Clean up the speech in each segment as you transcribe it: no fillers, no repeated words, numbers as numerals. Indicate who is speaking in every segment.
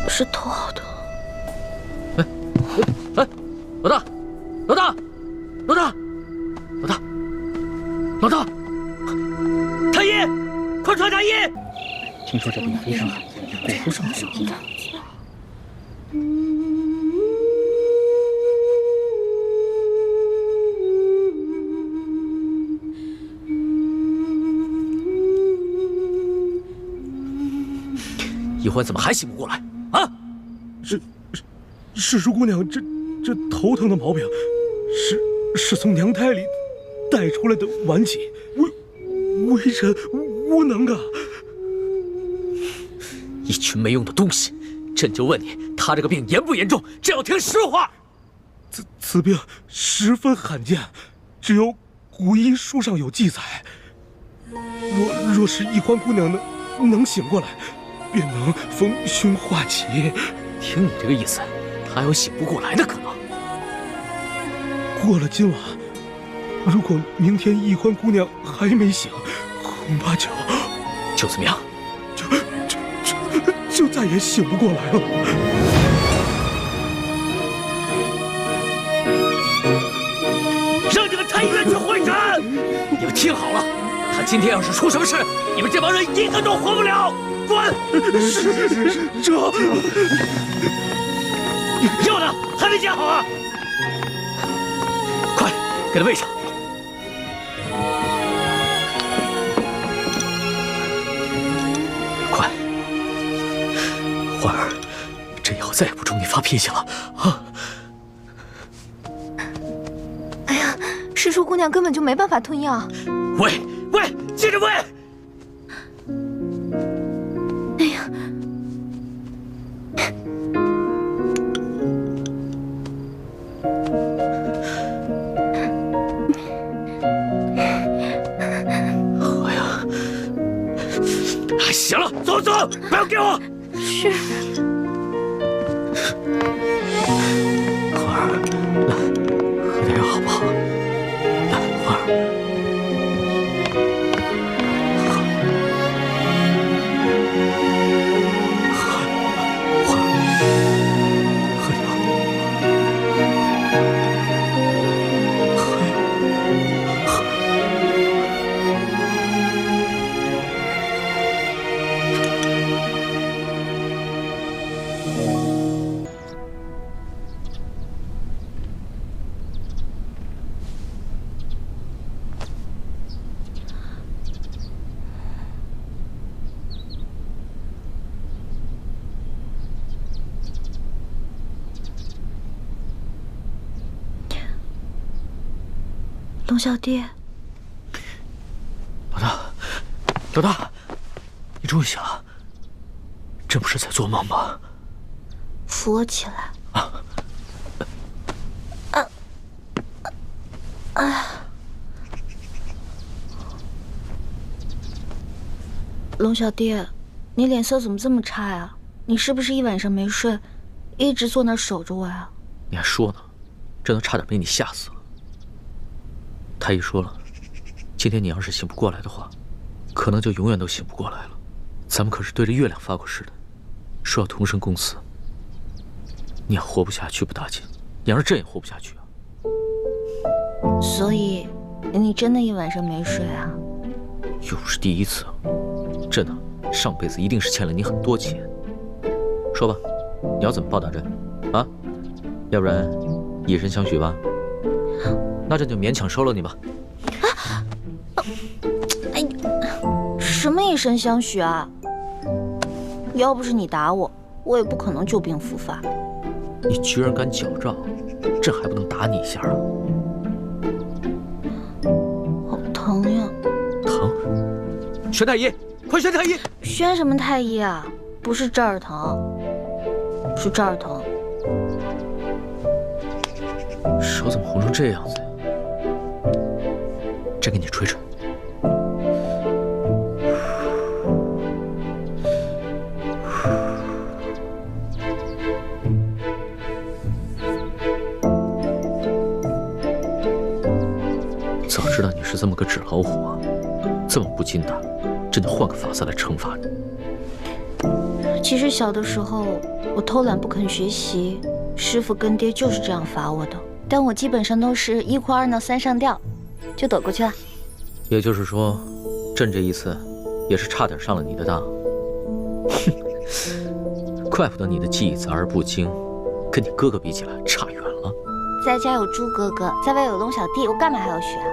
Speaker 1: 是头好疼。
Speaker 2: 哎，老大，老大，老大，老大，老大，太医，快传太医！
Speaker 3: 听说这病非常罕见，顾不上手机。
Speaker 2: 一欢怎么还醒不过来啊？
Speaker 4: 是叔姑娘，这头疼的毛病，是从娘胎里带出来的顽疾，微臣无能啊！
Speaker 2: 一群没用的东西！朕就问你，他这个病严不严重？朕要听实话。
Speaker 4: 此病十分罕见，只有古医书上有记载。若是一欢姑娘能醒过来，便能逢凶化吉。
Speaker 2: 听你这个意思，他还有醒不过来的可能。
Speaker 4: 过了今晚，如果明天一欢姑娘还没醒，恐怕
Speaker 2: 就怎么样？
Speaker 4: 就再也醒不过来了。
Speaker 2: 让你们太医院去会诊！你们听好了，他今天要是出什么事，你们这帮人一个都活不了！滚！
Speaker 4: 这
Speaker 2: 药呢？还没煎好啊！快，给他喂上。快，欢儿，朕以后再也不冲你发脾气了啊！
Speaker 1: 哎呀，师叔姑娘根本就没办法吞药。
Speaker 2: 喂，接着喂！
Speaker 1: 哎呀，
Speaker 2: 喝呀！行了，走，不要给我！
Speaker 1: 是。
Speaker 2: 欢儿，来，喝点药好不好？来，欢儿。
Speaker 1: 龙小弟，
Speaker 2: 老大，你终于醒了，这不是在做梦吗？
Speaker 1: 扶我起来。龙小弟，你脸色怎么这么差呀？你是不是一晚上没睡，一直坐那儿守着我呀？
Speaker 2: 你还说呢，这都差点被你吓死了。太医说了，今天你要是醒不过来的话，可能就永远都醒不过来了。咱们可是对着月亮发过誓的，说要同生共死。你要活不下去不打紧，你要是朕也活不下去啊。
Speaker 1: 所以，你真的一晚上没睡啊？
Speaker 2: 又不是第一次，朕啊，上辈子一定是欠了你很多钱。说吧，你要怎么报答朕啊？要不然以身相许吧。那朕就勉强收了你吧。
Speaker 1: 哎，什么以身相许啊？要不是你打我，我也不可能旧病复发。
Speaker 2: 你居然敢矫诏，朕还不能打你一下啊？
Speaker 1: 好疼呀！
Speaker 2: 疼？宣太医，快宣太医！
Speaker 1: 宣什么太医啊？不是这儿疼，是这儿疼。
Speaker 2: 手怎么红成这样子呀？朕给你吹吹。早知道你是这么个纸老虎啊，这么不经打，朕就换个法子来惩罚你。
Speaker 1: 其实小的时候我偷懒不肯学习，师傅跟爹就是这样罚我的。但我基本上都是1哭2闹3上吊，就躲过去了。
Speaker 2: 也就是说，朕这一次也是差点上了你的当。哼，怪不得你的记忆杂而不精，跟你哥哥比起来差远了。
Speaker 1: 在家有猪哥哥，在外有龙小弟，我干嘛还要学啊？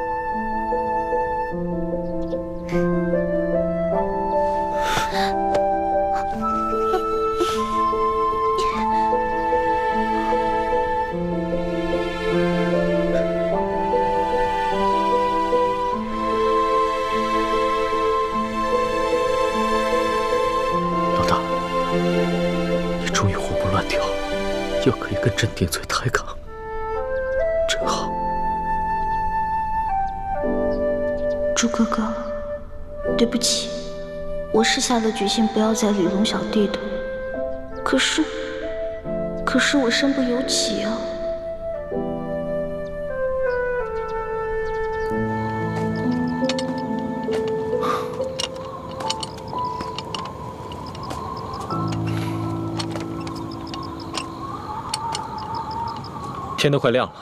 Speaker 2: 老大，你终于活蹦乱跳，又可以跟朕顶嘴抬杠，真好。
Speaker 1: 猪哥哥，对不起，我是下了决心不要再理龙小弟的。可是我身不由己啊。
Speaker 5: 天都快亮了，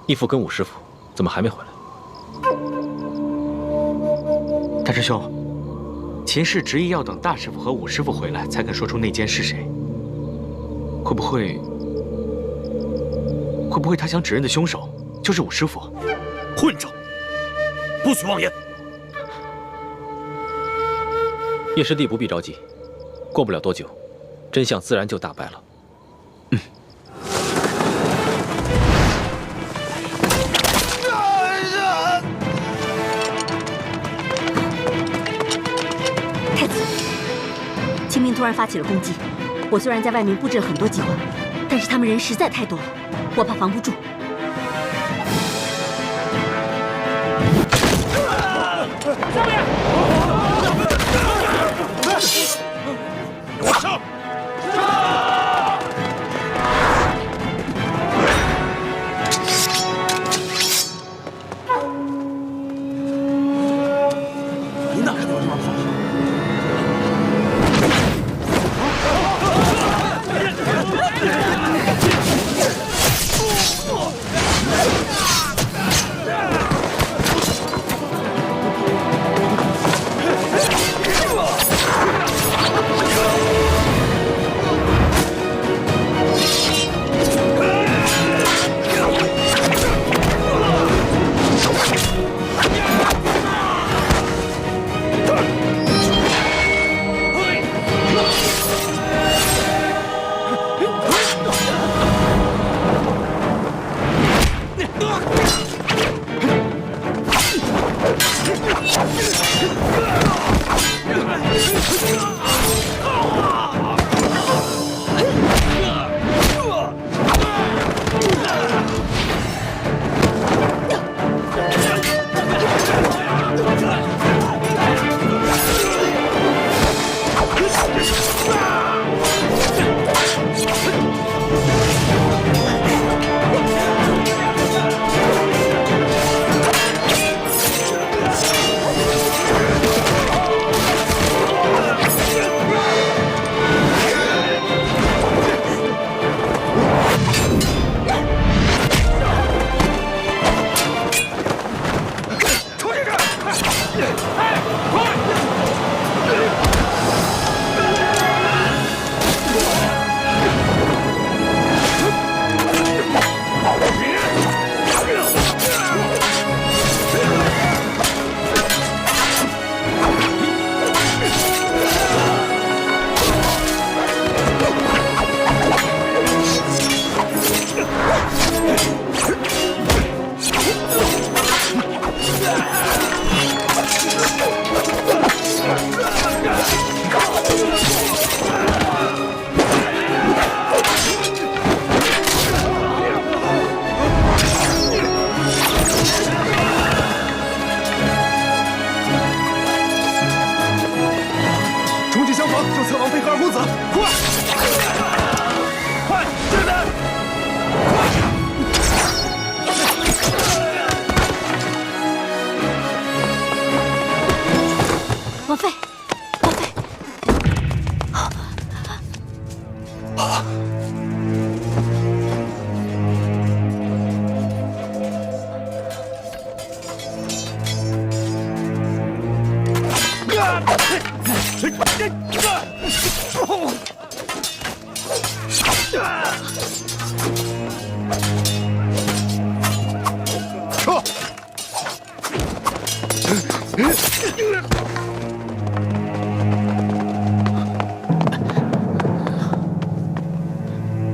Speaker 5: 义父跟武师傅怎么还没回来？
Speaker 3: 大师兄，秦氏执意要等大师傅和武师傅回来才肯说出内奸是谁。会不会他想指认的凶手就是武师傅？
Speaker 4: 混账！不许妄言！
Speaker 5: 叶师弟不必着急，过不了多久，真相自然就大白了。
Speaker 6: 太子，秦明突然发起了攻击。我虽然在外面布置了很多计划，但是他们人实在太多了，我怕防不住。
Speaker 4: 上面！给我上！你哪看见我这帮跑手？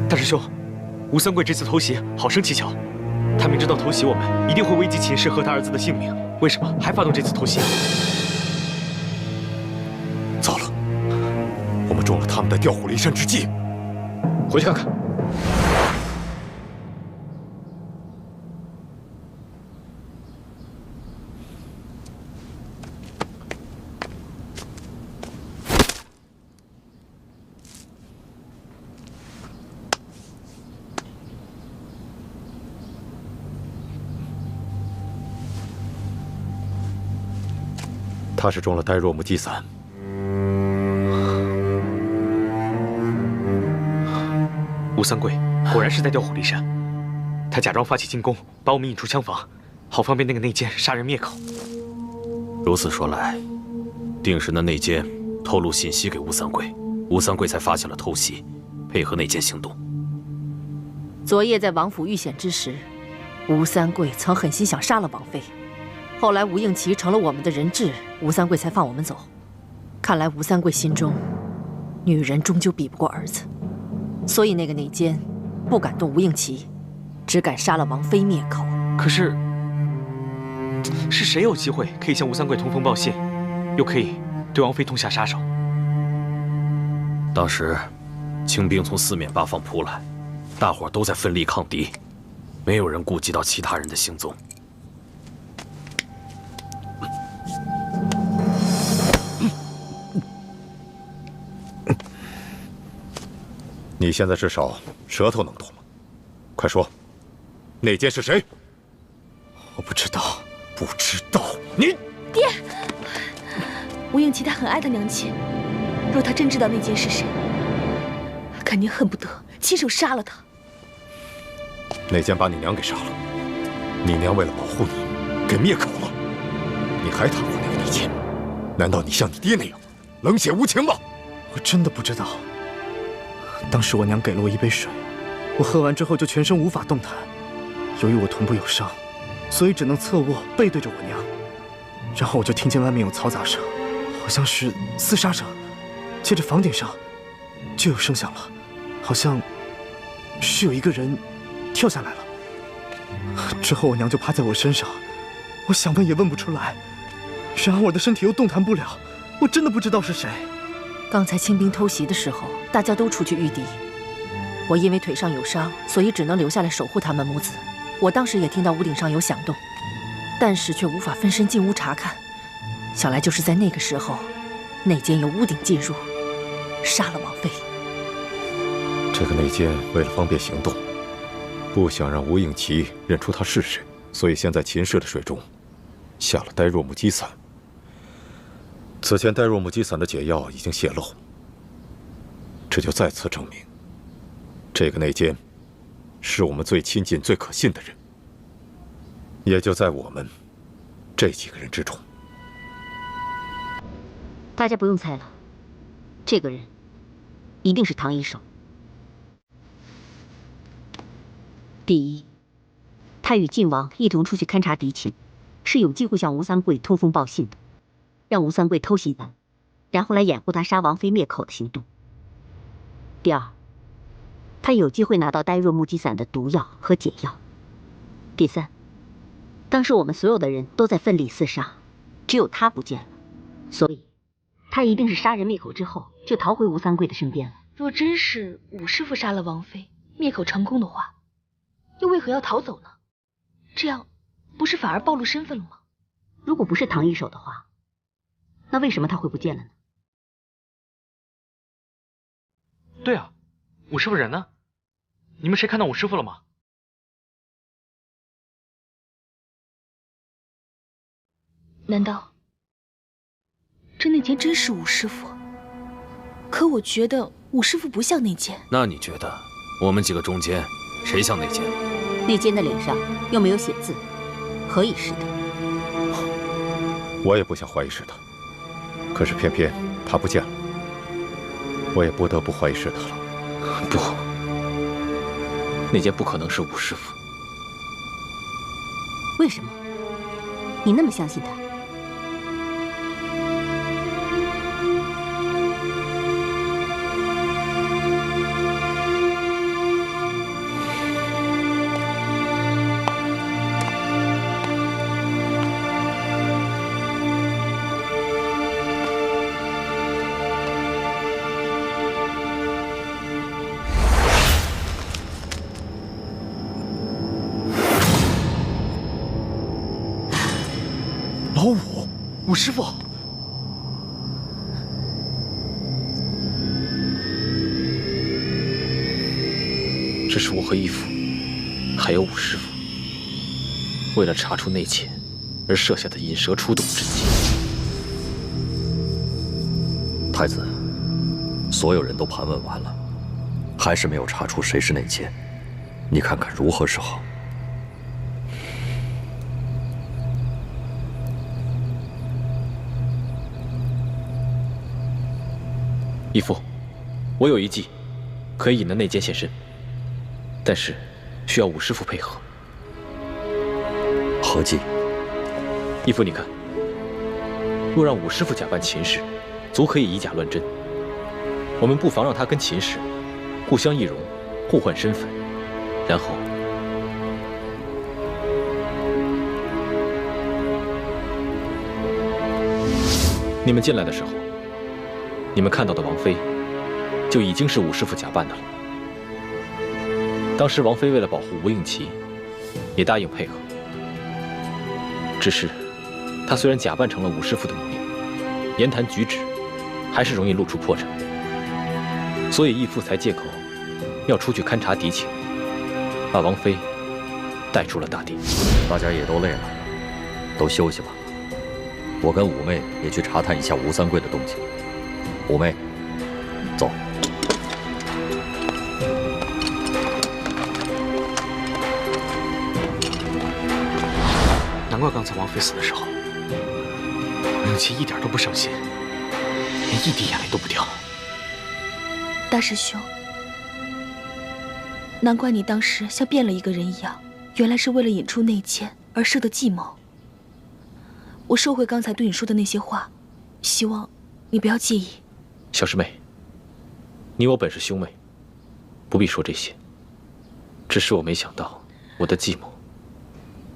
Speaker 3: 大师兄，吴三桂这次偷袭好生蹊跷，他明知道偷袭我们一定会危及秦氏和他儿子的性命，为什么还发动这次偷袭？
Speaker 7: 糟了，我们中了他们的调虎离山之计。
Speaker 5: 回去看看。
Speaker 7: 他是中了呆若木机散。
Speaker 3: 吴三桂果然是在调虎离山，他假装发起进攻，把我们引出枪房，好方便那个内奸杀人灭口。
Speaker 7: 如此说来，定是那内奸透露信息给吴三桂，吴三桂才发现了偷袭，配合内奸行动。
Speaker 6: 昨夜在王府遇险之时，吴三桂曾狠心想杀了王妃。后来吴应奇成了我们的人质，吴三桂才放我们走。看来吴三桂心中，女人终究比不过儿子，所以那个内奸不敢动吴应奇，只敢杀了王妃灭口。
Speaker 3: 可是，是谁有机会可以向吴三桂通风报信，又可以对王妃痛下杀手？
Speaker 7: 当时，清兵从四面八方扑来，大伙都在奋力抗敌，没有人顾及到其他人的行踪。你现在至少舌头能动了，快说，内奸是谁？
Speaker 4: 我不知道。
Speaker 7: 不知道？你
Speaker 1: 爹，吴应奇他很爱他娘亲，若他真知道内奸是谁，肯定恨不得亲手杀了他。
Speaker 7: 内奸把你娘给杀了，你娘为了保护你，给灭口了，你还袒护那个内奸？难道你像你爹那样冷血无情吗？
Speaker 4: 我真的不知道。当时我娘给了我一杯水，我喝完之后就全身无法动弹。由于我臀部有伤，所以只能侧卧背对着我娘。然后我就听见外面有嘈杂声，好像是厮杀声。接着房顶上就有声响了，好像是有一个人跳下来了。之后我娘就趴在我身上，我想问也问不出来。然而我的身体又动弹不了，我真的不知道是谁。
Speaker 6: 刚才清兵偷袭的时候，大家都出去御敌，我因为腿上有伤，所以只能留下来守护他们母子。我当时也听到屋顶上有响动，但是却无法分身进屋查看。想来就是在那个时候，内奸由屋顶进入，杀了王妃。
Speaker 7: 这个内奸为了方便行动，不想让吴应奇认出他是谁，所以先在秦氏的水中下了呆若木机散。此前呆若木机散的解药已经泄露，这就再次证明，这个内奸是我们最亲近、最可信的人，也就在我们这几个人之中。
Speaker 6: 大家不用猜了，这个人一定是唐一手。第一，他与晋王一同出去勘察敌情，是有机会向吴三桂通风报信的，让吴三桂偷袭咱，然后来掩护他杀王妃灭口的行动。第二，他有机会拿到呆若木机散的毒药和解药。第三，当时我们所有的人都在奋力厮杀，只有他不见了，所以他一定是杀人灭口之后就逃回吴三桂的身边了。
Speaker 1: 若真是武师傅杀了王妃，灭口成功的话，又为何要逃走呢？这样不是反而暴露身份了吗？
Speaker 6: 如果不是唐一手的话，那为什么他会不见了呢？
Speaker 3: 对啊，武师傅人呢？你们谁看到武师傅了吗？
Speaker 1: 难道这内奸真是武师傅？可我觉得武师傅不像内奸。
Speaker 5: 那你觉得我们几个中间谁像内奸？
Speaker 6: 内奸的脸上又没有写字，何以是的？
Speaker 7: 我也不想怀疑是他，可是偏偏他不见了，我也不得不怀疑是他了。
Speaker 5: 不，内奸不可能是武师傅。
Speaker 6: 为什么？你那么相信他？
Speaker 4: 老五，武师傅，
Speaker 5: 这是我和义父，还有武师傅，为了查出内奸而设下的引蛇出洞之计。
Speaker 8: 太子，所有人都盘问完了，还是没有查出谁是内奸，你看看如何是好？
Speaker 5: 义父，我有一计，可以引得内奸现身，但是需要武师傅配合。
Speaker 8: 何计？
Speaker 5: 义父，你看，若让武师傅假扮秦氏，足可以以假乱真。我们不妨让他跟秦氏互相易容，互换身份，然后你们进来的时候，你们看到的王妃就已经是武师傅假扮的了。当时王妃为了保护吴应奇，也答应配合。只是她虽然假扮成了武师傅的模样，言谈举止还是容易露出破绽，所以义父才借口要出去勘察敌情，把王妃带出了大殿。
Speaker 8: 大家也都累了，都休息吧。我跟五妹也去查探一下吴三桂的动静。五妹，走。
Speaker 3: 难怪刚才王妃死的时候，宁琪一点都不伤心，连一滴眼泪都不掉。
Speaker 1: 大师兄，难怪你当时像变了一个人一样，原来是为了引出内奸而设的计谋。我收回刚才对你说的那些话，希望你不要介意。
Speaker 5: 小师妹，你我本是兄妹，不必说这些。只是我没想到，我的计谋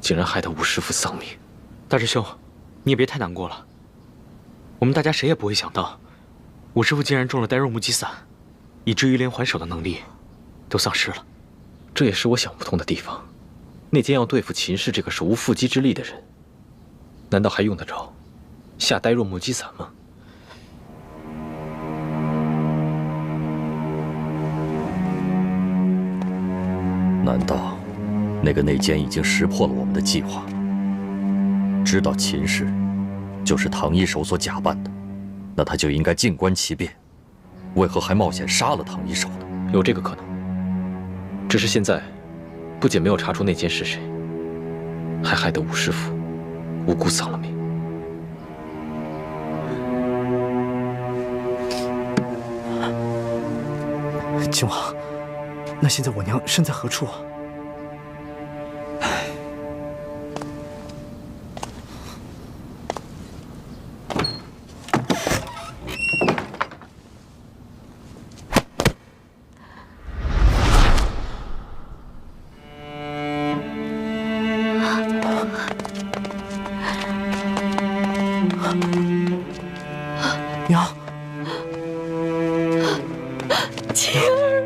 Speaker 5: 竟然害得武师傅丧命。
Speaker 3: 大师兄，你也别太难过了。我们大家谁也不会想到，武师傅竟然中了呆若木鸡散，以至于连还手的能力都丧失了。
Speaker 5: 这也是我想不通的地方。内奸要对付秦氏这个手无缚鸡之力的人，难道还用得着下呆若木鸡散吗？
Speaker 8: 难道那个内奸已经识破了我们的计划，知道秦氏就是唐一手所假扮的？那他就应该静观其变，为何还冒险杀了唐一手呢？
Speaker 5: 有这个可能，只是现在不仅没有查出内奸是谁，还害得武师傅无辜丧了命。
Speaker 4: 靖王，那现在我娘身在何处啊？娘，
Speaker 1: 晴儿，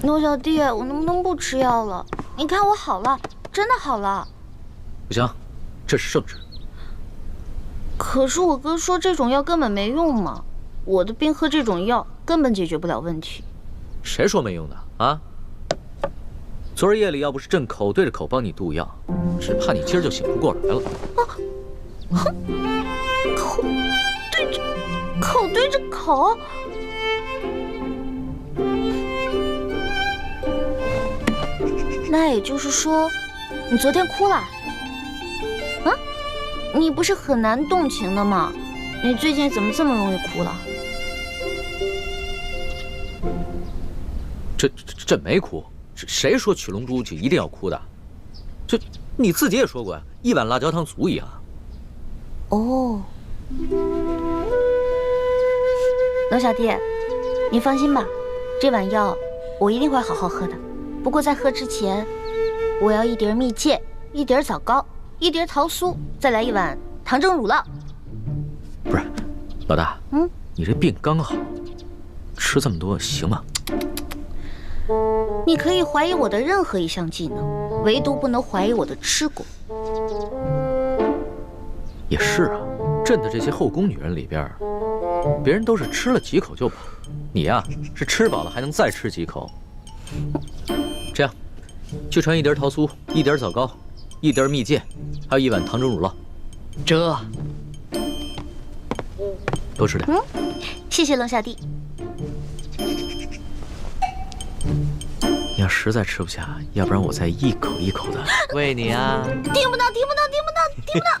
Speaker 1: 龙小弟，我能不能不吃药了？你看我好了，真的好了。
Speaker 2: 不行，这是圣旨。
Speaker 1: 可是我哥说这种药根本没用嘛，我的病喝这种药根本解决不了问题。
Speaker 2: 谁说没用的啊？昨儿夜里要不是朕口对着口帮你渡药，只怕你今儿就醒不过来了。
Speaker 1: 哼，口对着口。那也就是说，你昨天哭了？啊？你不是很难动情的吗？你最近怎么这么容易哭了？
Speaker 2: 朕没哭，谁说取龙珠就一定要哭的？这你自己也说过呀，一碗辣椒汤足矣啊。
Speaker 1: 哦，龙小弟，你放心吧，这碗药我一定会好好喝的。不过在喝之前，我要一碟蜜饯，一碟枣糕，一碟桃酥，再来一碗糖蒸乳酪。
Speaker 2: 不是，老大，你这病刚好，吃这么多行吗？
Speaker 1: 你可以怀疑我的任何一项技能，唯独不能怀疑我的吃过。
Speaker 2: 也是啊，朕的这些后宫女人里边，别人都是吃了几口就饱，你呀是吃饱了还能再吃几口。这样，去传一碟桃酥，一碟枣糕，一碟蜜饯，还有一碗糖蒸乳酪。
Speaker 3: 这，
Speaker 2: 多吃点。
Speaker 1: 谢谢龙小弟。
Speaker 2: 你要实在吃不下，要不然我再一口一口的喂你啊！
Speaker 1: 听不到，听不到，听不到，听不到。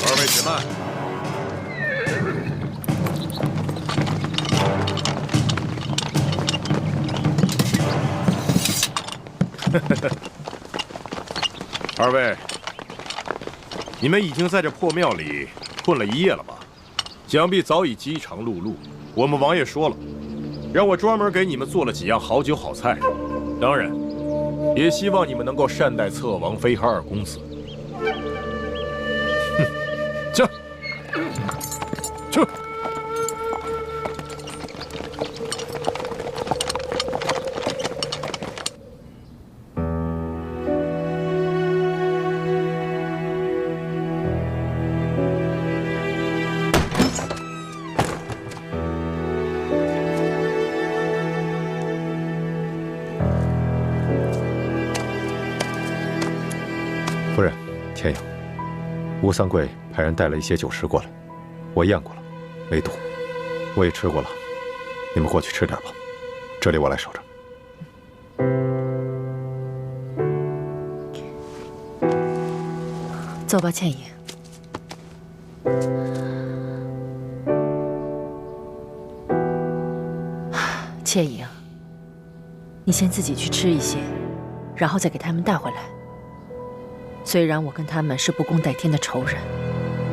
Speaker 7: 二位且慢。二位，你们已经在这破庙里困了一夜了吧？想必早已饥肠辘辘。我们王爷说了，让我专门给你们做了几样好酒好菜，当然，也希望你们能够善待侧王妃和二公子。去，去。夫人，天阳，吴三桂派人带了一些酒食过来，我验过了，没毒。我也吃过了，你们过去吃点吧，这里我来守着。
Speaker 9: 走吧，倩影。倩影，你先自己去吃一些，然后再给他们带回来。虽然我跟他们是不共戴天的仇人，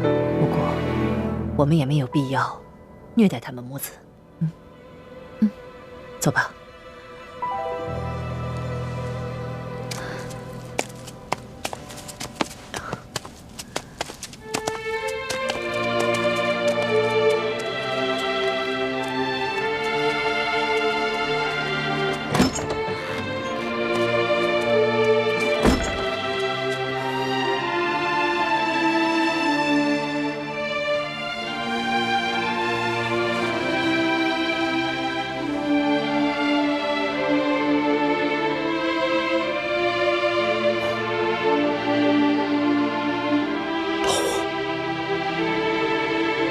Speaker 9: 不过我们也没有必要虐待他们母子。走吧。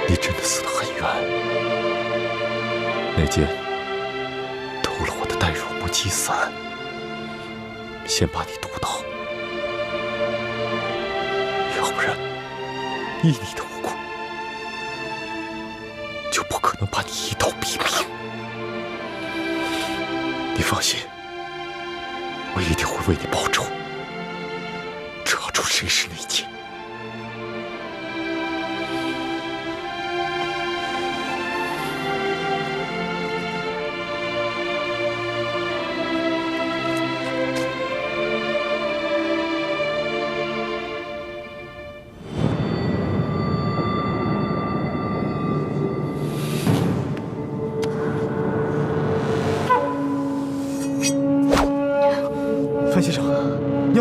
Speaker 7: 你真的死得很冤。那剑偷了我的带入木击伞，先把你毒倒，要不然依你的无辜，就不可能把你一刀毙命。你放心，我一定会为你报仇，查出谁是那剑。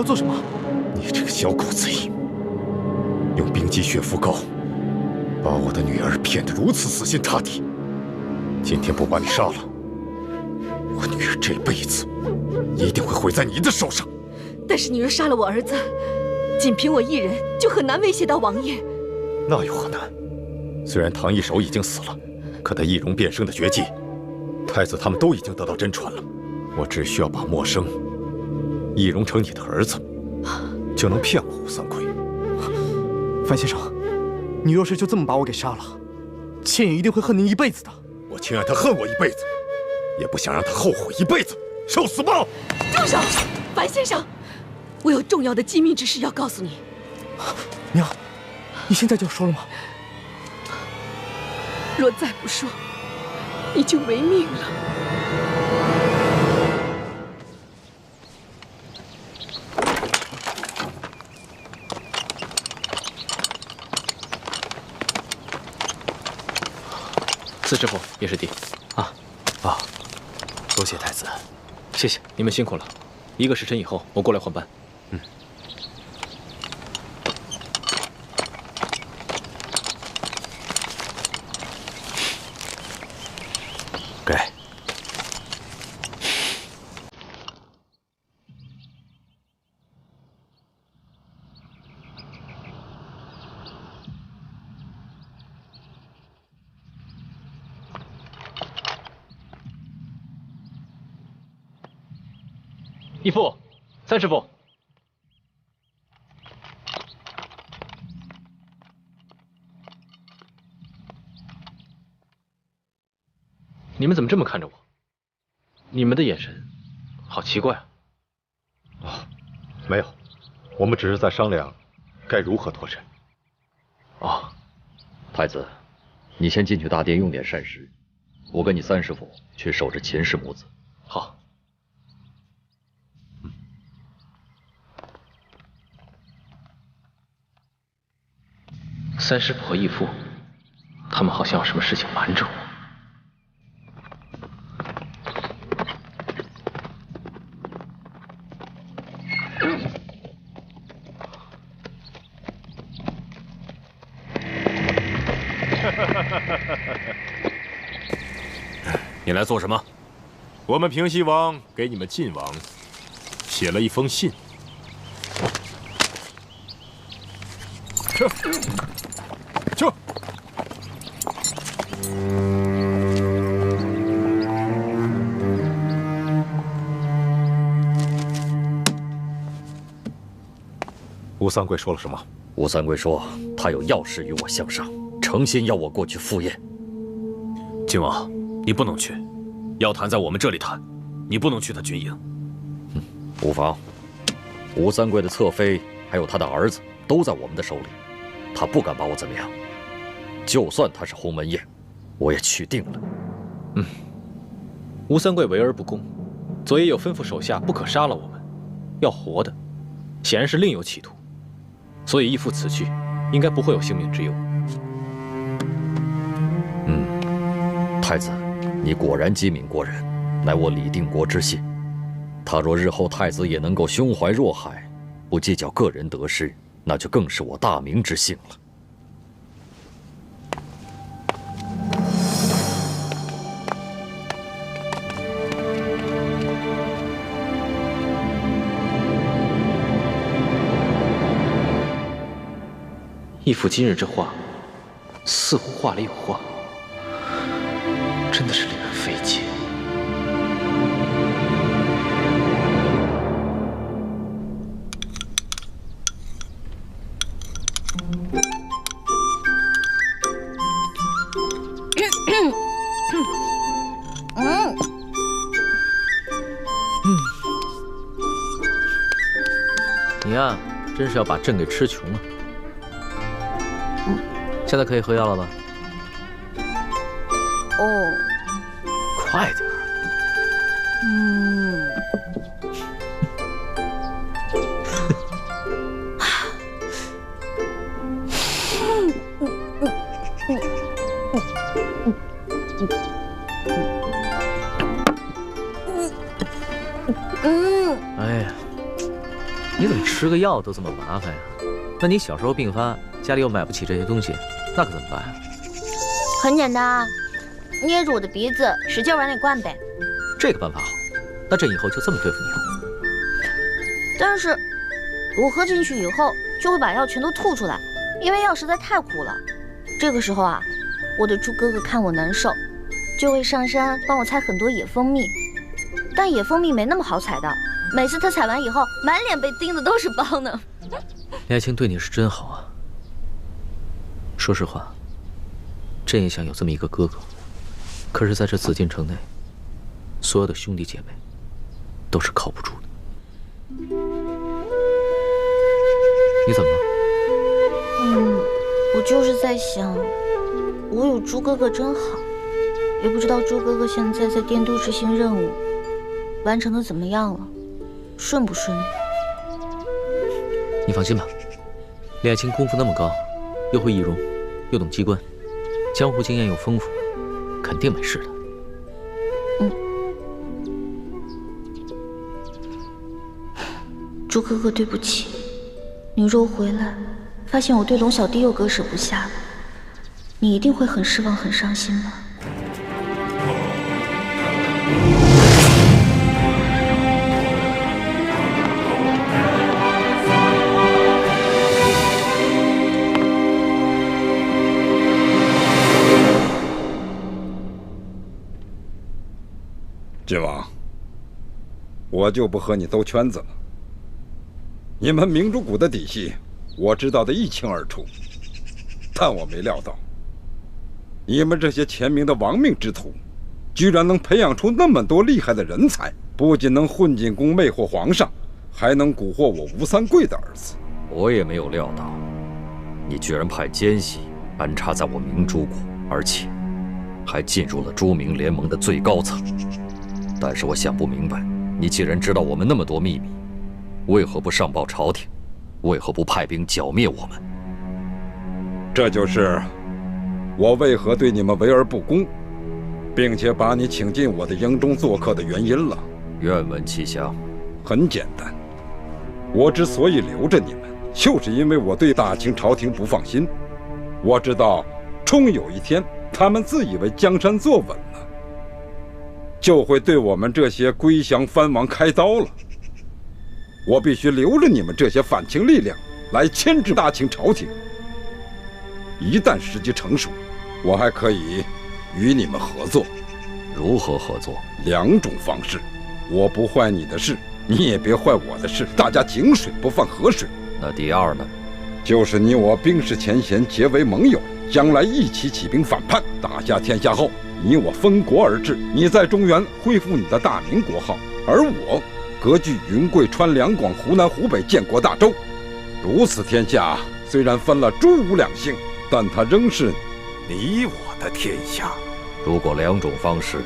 Speaker 4: 要做什么？
Speaker 7: 你这个小狗贼，用冰肌血肤膏把我的女儿骗得如此死心塌地。今天不把你杀了，我女儿这辈子一定会毁在你的手上。
Speaker 10: 但是女儿杀了我儿子，仅凭我一人就很难威胁到王爷。
Speaker 7: 那又何难？虽然唐一手已经死了，可他易容变生的绝技，太子他们都已经得到真传了。我只需要把默生易容成你的儿子，就能骗过吴三桂。
Speaker 4: 范先生，你若是就这么把我给杀了，倩影一定会恨您一辈子的。
Speaker 7: 我情愿他恨我一辈子，也不想让他后悔一辈子，受死吧！
Speaker 10: 住手，樊先生，我有重要的机密之事要告诉你。
Speaker 4: 娘，你现在就要说了吗？
Speaker 10: 若再不说，你就没命了。
Speaker 5: 四师傅，叶师弟，
Speaker 3: 多谢太子，
Speaker 5: 谢谢你们辛苦了。1个时辰以后，我过来换班。
Speaker 3: 给。
Speaker 5: 义父，三师傅，你们怎么这么看着我？你们的眼神好奇怪啊！
Speaker 7: 没有，我们只是在商量该如何脱身。
Speaker 8: 太子，你先进去大殿用点膳食，我跟你三师傅去守着秦氏母子。
Speaker 5: 好。三师傅和义父，他们好像有什么事情瞒着我。
Speaker 11: 你来做什么？我们平西王给你们晋王写了一封信。去。
Speaker 7: 吴三桂说了什么？
Speaker 8: 吴三桂说他有要事与我相商，诚心要我过去赴宴。
Speaker 11: 晋王，你不能去，要谈在我们这里谈，你不能去他军营。
Speaker 8: 无妨，吴三桂的侧妃还有他的儿子都在我们的手里，他不敢把我怎么样。就算他是鸿门宴，我也去定了。
Speaker 5: 吴三桂为而不恭，左爷有吩咐手下不可杀了我们，要活的，显然是另有企图。所以义父此去，应该不会有性命之忧。
Speaker 8: 太子，你果然机敏过人，乃我李定国之信。他若日后太子也能够胸怀若海，不计较个人得失，那就更是我大明之幸了。
Speaker 5: 义父今日这话，似乎话里有话，真的是令人费解。
Speaker 2: 你呀，真是要把朕给吃穷了。现在可以喝药了吧？
Speaker 1: 哦，
Speaker 2: 快点儿。哎呀，你怎么吃个药都这么麻烦呀？那你小时候病发，家里又买不起这些东西，那可怎么办呀？
Speaker 1: 很简单啊，捏住我的鼻子，使劲往里灌呗。
Speaker 2: 这个办法好，那朕以后就这么对付你了。
Speaker 1: 但是，我喝进去以后，就会把药全都吐出来，因为药实在太苦了。这个时候啊，我的猪哥哥看我难受，就会上山帮我采很多野蜂蜜。但野蜂蜜没那么好采的，每次他采完以后，满脸被叮的都是包呢。
Speaker 2: 李爱卿对你是真好啊。说实话，朕也想有这么一个哥哥，可是在这紫禁城内，所有的兄弟姐妹都是靠不住的。你怎么了？
Speaker 1: 我就是在想，我有猪哥哥真好，也不知道猪哥哥现在在殿都执行任务，完成的怎么样了，顺不顺利？
Speaker 2: 你放心吧，李爱卿功夫那么高，又会易容，又懂机关，江湖经验又丰富，肯定没事的。
Speaker 1: 猪哥哥，对不起，你若回来，发现我对龙小弟又割舍不下了，你一定会很失望、很伤心吧？
Speaker 12: 郡王，我就不和你兜圈子了。你们明珠谷的底细，我知道的一清二楚，但我没料到，你们这些前明的亡命之徒，居然能培养出那么多厉害的人才，不仅能混进宫魅惑皇上，还能蛊惑我吴三桂的儿子。
Speaker 8: 我也没有料到，你居然派奸细安插在我明珠谷，而且还进入了朱明联盟的最高层。但是我想不明白，你既然知道我们那么多秘密，为何不上报朝廷？为何不派兵剿灭我们？
Speaker 12: 这就是我为何对你们为而不恭，并且把你请进我的营中做客的原因了。
Speaker 8: 愿闻其详。
Speaker 12: 很简单，我之所以留着你们，就是因为我对大清朝廷不放心。我知道，终有一天，他们自以为江山坐稳了，就会对我们这些归降藩王开刀了。我必须留着你们这些反清力量来牵制大清朝廷。一旦时机成熟，我还可以与你们合作。
Speaker 8: 如何合作
Speaker 12: ？2种方式，我不坏你的事，你也别坏我的事，大家井水不犯河水。
Speaker 8: 那第二呢？
Speaker 12: 就是你我冰释前嫌，结为盟友，将来一起起兵反叛，打下天下后，你我分国而治。你在中原恢复你的大明国号，而我割据云贵川两广湖南湖北建国大周。如此天下虽然分了朱吴两姓，但它仍是你我的天下。
Speaker 8: 如果2种方式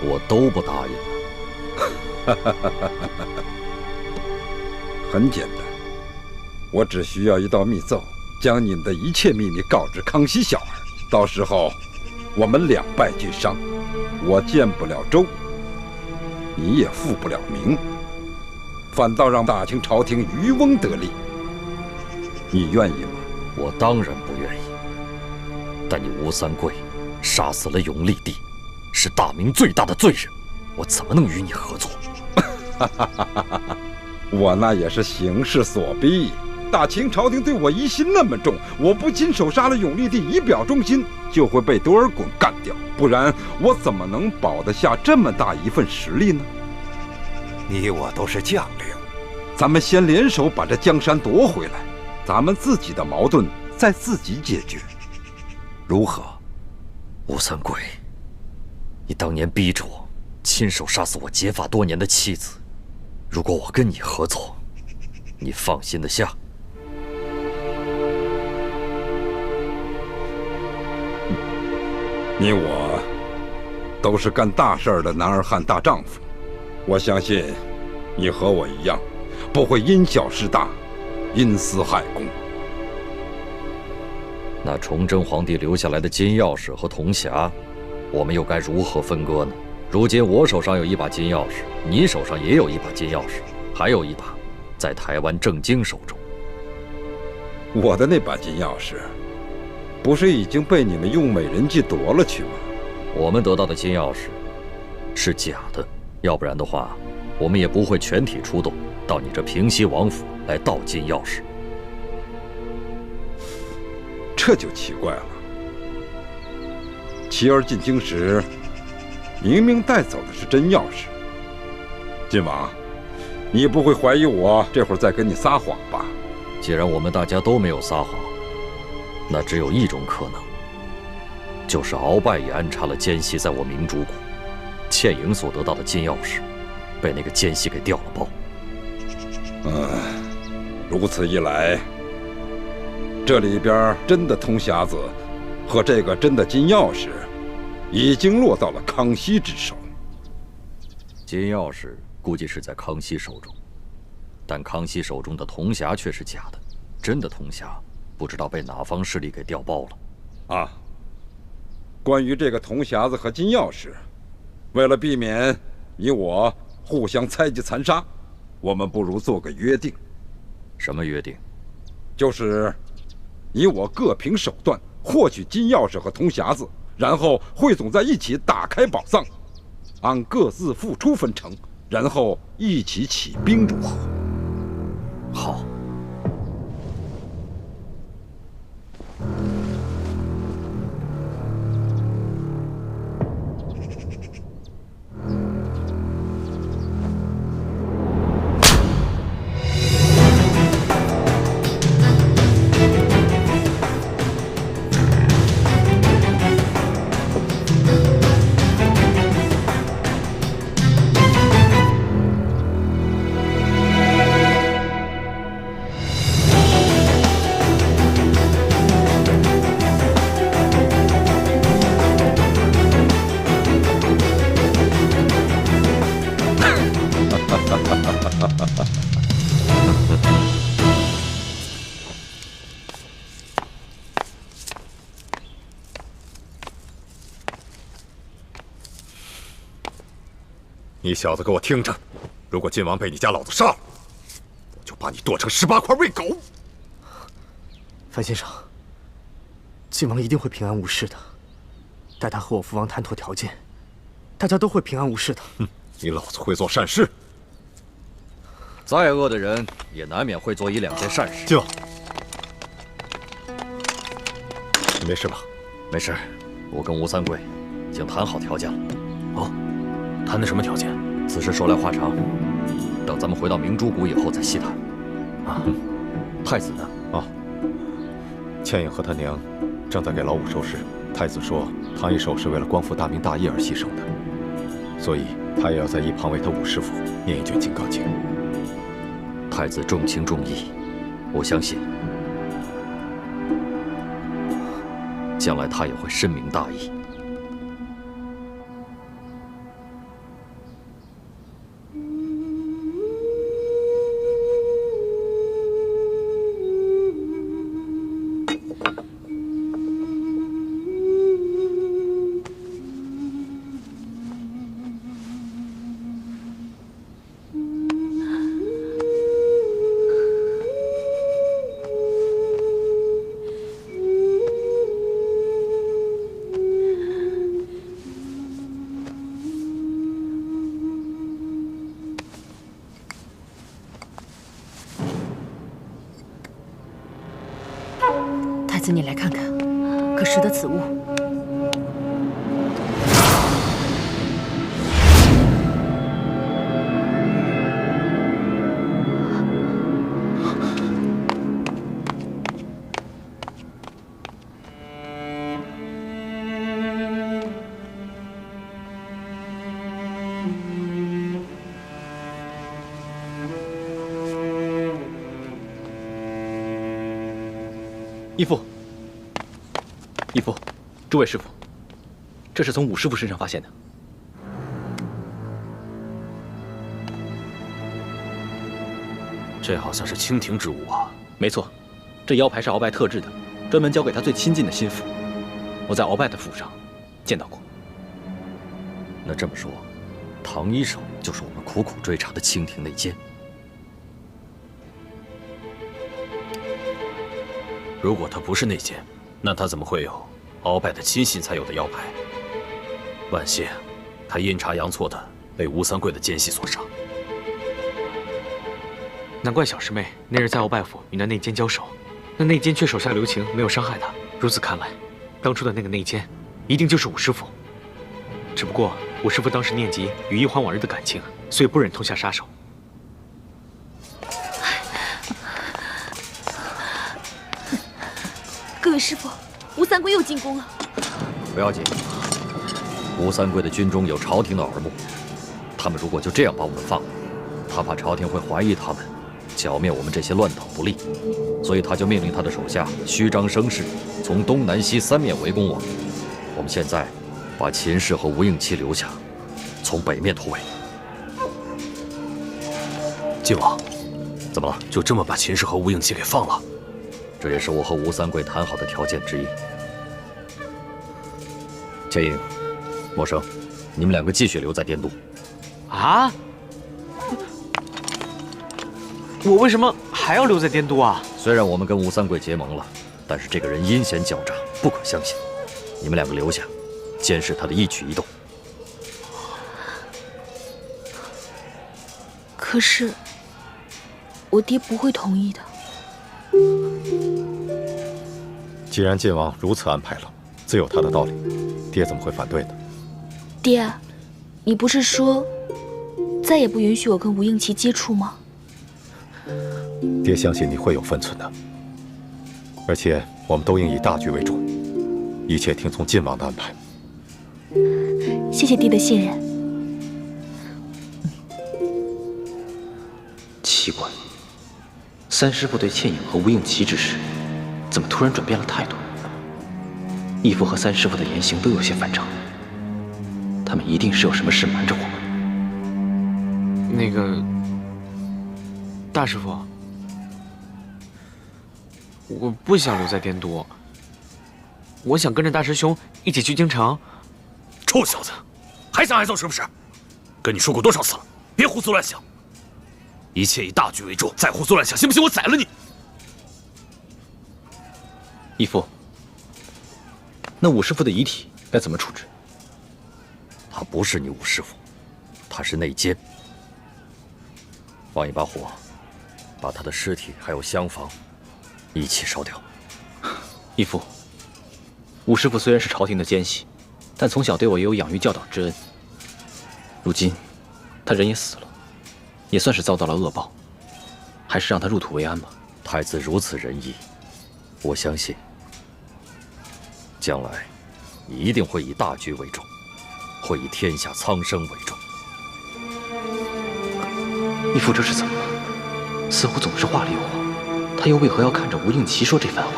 Speaker 8: 我都不答应了，
Speaker 12: 很简单，我只需要一道密奏，将你们的一切秘密告知康熙小儿。到时候我们两败俱伤，我建不了周，你也复不了明，反倒让大清朝廷渔翁得利。你愿意吗？
Speaker 8: 我当然不愿意。但你吴三桂杀死了永历帝，是大明最大的罪人，我怎么能与你合作？
Speaker 12: 我那也是形势所逼。大清朝廷对我疑心那么重，我不亲手杀了永历帝以表忠心，就会被多尔衮干掉，不然我怎么能保得下这么大一份实力呢？你我都是将领，咱们先联手把这江山夺回来，咱们自己的矛盾再自己解决，如何？
Speaker 8: 吴三桂，你当年逼着我亲手杀死我结发多年的妻子，如果我跟你合作，你放心得下？
Speaker 12: 你我都是干大事儿的男儿汉大丈夫，我相信你和我一样，不会因小失大，因私害公。
Speaker 8: 那崇祯皇帝留下来的金钥匙和铜匣，我们又该如何分割呢？如今我手上有一把金钥匙，你手上也有一把金钥匙，还有一把在台湾郑经手中。
Speaker 12: 我的那把金钥匙，不是已经被你们用美人计夺了去吗？
Speaker 8: 我们得到的金钥匙是假的，要不然的话，我们也不会全体出动到你这平西王府来盗金钥匙。
Speaker 12: 这就奇怪了。琪儿进京时，明明带走的是真钥匙。晋王，你不会怀疑我这会儿在跟你撒谎吧？
Speaker 8: 既然我们大家都没有撒谎，那只有一种可能，就是鳌拜也安插了奸细在我明珠谷，倩影所得到的金钥匙，被那个奸细给调了包。
Speaker 12: 如此一来，这里边真的通匣子和这个真的金钥匙，已经落到了康熙之手。
Speaker 8: 金钥匙估计是在康熙手中，但康熙手中的铜匣却是假的，真的铜匣不知道被哪方势力给调包了。
Speaker 12: 啊，关于这个铜匣子和金钥匙，为了避免你我互相猜忌残杀，我们不如做个约定。
Speaker 8: 什么约定？
Speaker 12: 就是你我各凭手段获取金钥匙和铜匣子，然后汇总在一起打开宝藏，按各自付出分成，然后一起起兵，如何？
Speaker 8: 好。
Speaker 7: 你小子给我听着，如果晋王被你家老子杀了，我就把你剁成18块喂狗。
Speaker 4: 范先生，晋王一定会平安无事的。待他和我父王谈妥条件，大家都会平安无事的。
Speaker 7: 你老子会做善事，
Speaker 8: 再恶的人也难免会做1、2件善事。
Speaker 7: 晋王，你没事吧？
Speaker 8: 没事，我跟吴三桂已经谈好条件了。
Speaker 2: 哦，谈的什么条件？
Speaker 8: 此事说来话长，等咱们回到明珠谷以后再细谈。
Speaker 2: 啊，太子呢？
Speaker 7: 啊，倩影和他娘正在给老五收尸。太子说，唐一手是为了光复大明大义而牺牲的，所以他也要在一旁为他五师父念一卷《金刚经》。
Speaker 8: 太子重情重义，我相信将来他也会深明大义。
Speaker 9: 太子，你来看看，可识得此物？
Speaker 2: 义父，义父，诸位师傅，这是从武师傅身上发现的。
Speaker 3: 这好像是清廷之物啊。
Speaker 2: 没错，这腰牌是鳌拜特制的，专门交给他最亲近的心腹。我在鳌拜的府上见到过。
Speaker 8: 那这么说，唐一手就是我们苦苦追查的清廷内奸。
Speaker 13: 如果他不是内奸，那他怎么会有鳌拜的亲信才有的腰牌？万幸，他阴差阳错的被吴三桂的奸细所杀。
Speaker 3: 难怪小师妹那日在鳌拜府与那内奸交手，那内奸却手下留情，没有伤害他。如此看来，当初的那个内奸一定就是武师傅。只不过武师傅当时念及与一欢往日的感情，所以不忍痛下杀手。
Speaker 10: 各位师傅，吴三桂又进宫了。
Speaker 8: 不要紧，吴三桂的军中有朝廷的耳目，他们如果就这样把我们放了，他怕朝廷会怀疑他们，剿灭我们这些乱党不利，所以他就命令他的手下虚张声势，从东南西三面围攻我们。我们现在把秦氏和吴应期留下，从北面突围。
Speaker 13: 晋王，
Speaker 8: 怎么了？
Speaker 13: 就这么把秦氏和吴应期给放了？
Speaker 8: 这也是我和吴三桂谈好的条件之一。钱颖、默生，你们两个继续留在滇都。
Speaker 3: 啊？我为什么还要留在滇都啊？
Speaker 8: 虽然我们跟吴三桂结盟了，但是这个人阴险狡诈，不可相信。你们两个留下，监视他的一举一动。
Speaker 1: 可是，我爹不会同意的。
Speaker 7: 既然晋王如此安排了，自有他的道理，爹怎么会反对呢？
Speaker 1: 爹，你不是说再也不允许我跟吴应期接触吗？
Speaker 7: 爹相信你会有分寸的，而且我们都应以大局为重，一切听从晋王的安排。
Speaker 1: 谢谢爹的信任。
Speaker 2: 奇怪，三师傅对倩影和吴应期之事，怎么突然转变了态度？义父和三师傅的言行都有些反常，他们一定是有什么事瞒着我们。
Speaker 3: 那个大师傅，我不想留在滇都，我想跟着大师兄一起去京城。
Speaker 13: 臭小子，还想挨揍是不是？跟你说过多少次了，别胡思乱想，一切以大局为重，再胡思乱想，信不信我宰了你？
Speaker 2: 义父，那武师傅的遗体该怎么处置？
Speaker 8: 他不是你武师傅，他是内奸。放一把火，把他的尸体还有厢房一起烧掉。
Speaker 2: 义父，武师傅虽然是朝廷的奸细，但从小对我也有养育教导之恩。如今他人也死了，也算是遭到了恶报，还是让他入土为安吧。
Speaker 8: 太子如此仁义，我相信将来你一定会以大局为重，会以天下苍生为重。
Speaker 2: 义父这是怎么了？似乎总是话里有话，他又为何要看着吴应期说这番话？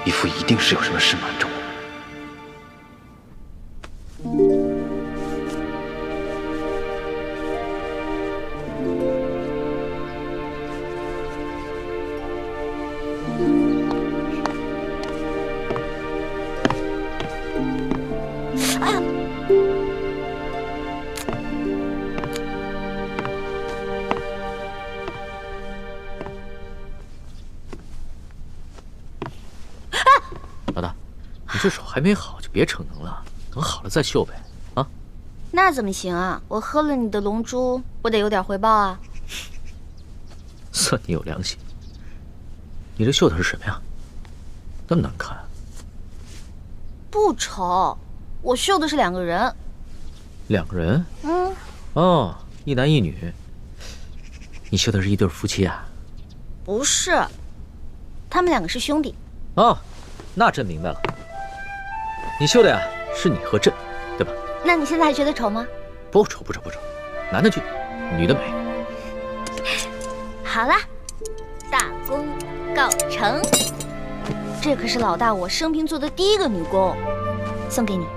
Speaker 2: 义父一定是有什么事瞒着我。老大，你这手还没好就别逞能了，等好了再秀呗，啊？
Speaker 1: 那怎么行啊？我喝了你的龙珠，我得有点回报啊。
Speaker 2: 算你有良心。你这绣的是什么呀？那么难看。
Speaker 1: 不丑，我绣的是2个人。
Speaker 2: 2个人？
Speaker 1: 嗯。
Speaker 2: 哦，一男一女。你绣的是一对夫妻啊？
Speaker 1: 不是，他们2个是兄弟。
Speaker 2: 哦，那朕明白了。你绣的呀，是你和朕，对吧？
Speaker 1: 那你现在还觉得丑吗？
Speaker 2: 不丑，男的俊，女的美。
Speaker 1: 好啦，大功告成。这可是老大我生平做的第1个女工，送给你。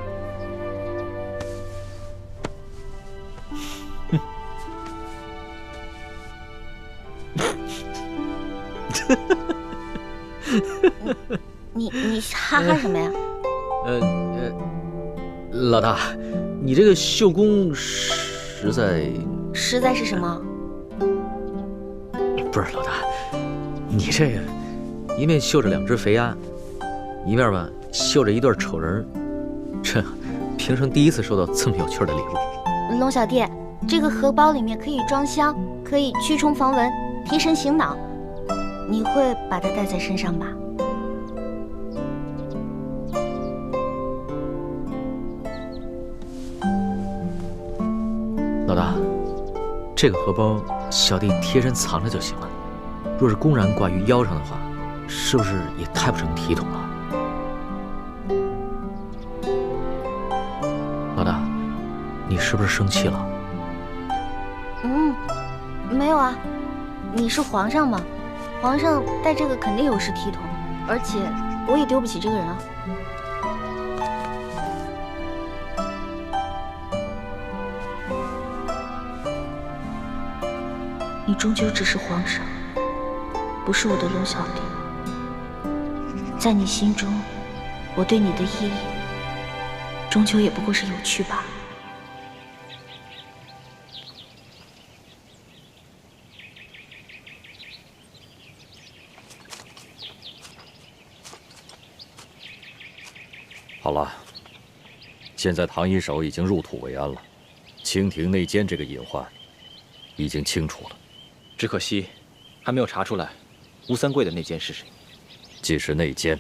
Speaker 1: 你哈哈什么呀？
Speaker 2: 老大，你这个绣工实在
Speaker 1: 是什么？
Speaker 2: 不是老大，你这个一面绣着2只肥鸭，一面吧绣着一对丑人。这平生第一次收到这么有趣的礼物。
Speaker 1: 龙小弟，这个荷包里面可以装香，可以驱虫防蚊，提神醒脑。你会把它带在身上吧？
Speaker 2: 老大，这个荷包小弟贴身藏着就行了。若是公然挂于腰上的话，是不是也太不成体统了？老大，你是不是生气了？
Speaker 1: 没有啊，你是皇上嘛，皇上戴这个肯定有失体统，而且我也丢不起这个人啊。你终究只是皇上，不是我的龙小弟。在你心中，我对你的意义，终究也不过是有趣罢了。
Speaker 8: 好了，现在唐一手已经入土为安了，清廷内奸这个隐患已经清楚了。
Speaker 5: 只可惜，还没有查出来吴三桂的内奸是谁。
Speaker 8: 既是内奸，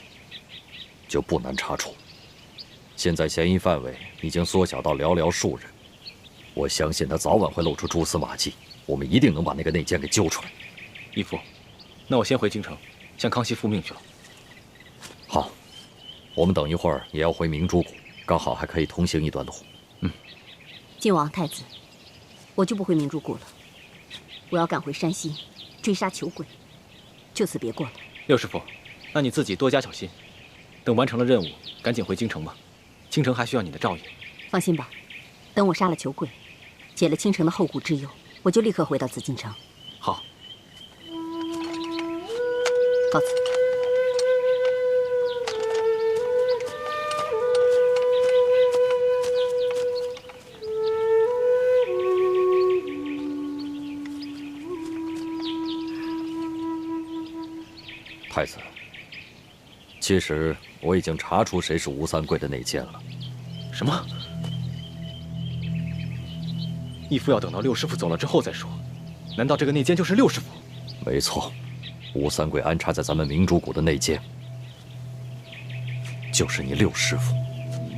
Speaker 8: 就不难查处。现在嫌疑范围已经缩小到寥寥数人，我相信他早晚会露出蛛丝马迹，我们一定能把那个内奸给揪出来。
Speaker 5: 义父，那我先回京城，向康熙复命去了。
Speaker 8: 好。我们等一会儿也要回明珠谷，刚好还可以同行一段路。
Speaker 6: 晋王太子，我就不回明珠谷了，我要赶回山西追杀裘鬼，就此别过了。
Speaker 5: 六师傅，那你自己多加小心，等完成了任务，赶紧回京城吧。京城还需要你的照应。
Speaker 6: 放心吧，等我杀了裘鬼，解了倾城的后顾之忧，我就立刻回到紫禁城。
Speaker 5: 好，
Speaker 6: 告辞。
Speaker 8: 太子，其实我已经查出谁是吴三桂的内奸了。
Speaker 5: 什么？义父要等到六师傅走了之后再说。难道这个内奸就是六师傅？
Speaker 8: 没错，吴三桂安插在咱们明珠谷的内奸，就是你六师傅，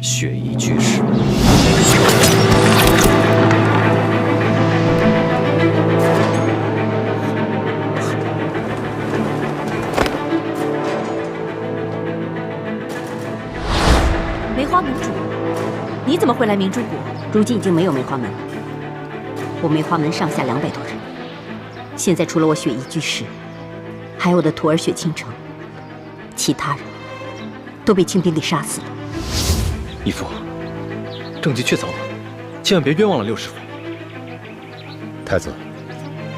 Speaker 8: 血衣居士。
Speaker 6: 梅花门主，你怎么会来明珠谷？如今已经没有梅花门了，我梅花门上下200多人，现在除了我血衣居士，还有我的徒儿血倾城，其他人都被清兵给杀死了。
Speaker 5: 义父，证据确凿了，千万别冤枉了六师傅。
Speaker 7: 太子，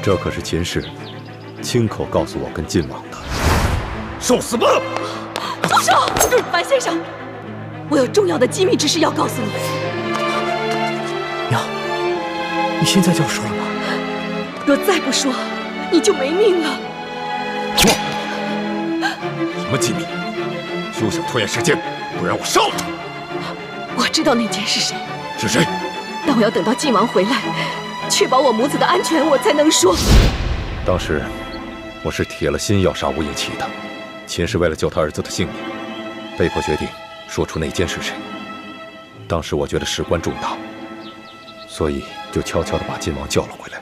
Speaker 7: 这可是秦氏亲口告诉我跟晋王的。受死吧！
Speaker 10: 住手！樊先生，我有重要的机密之事要告诉你。
Speaker 4: 娘，你现在就要说了吗？
Speaker 10: 若再不说，你就没命了。
Speaker 11: 什么机密？休想拖延时间，不然我杀了他！
Speaker 10: 我知道那奸是谁。
Speaker 11: 是谁？
Speaker 10: 但我要等到晋王回来，确保我母子的安全，我才能说。
Speaker 7: 当时我是铁了心要杀吴应奇的，秦氏为了救他儿子的性命，被迫决定说出内奸是谁。当时我觉得事关重大，所以就悄悄地把晋王叫了回来。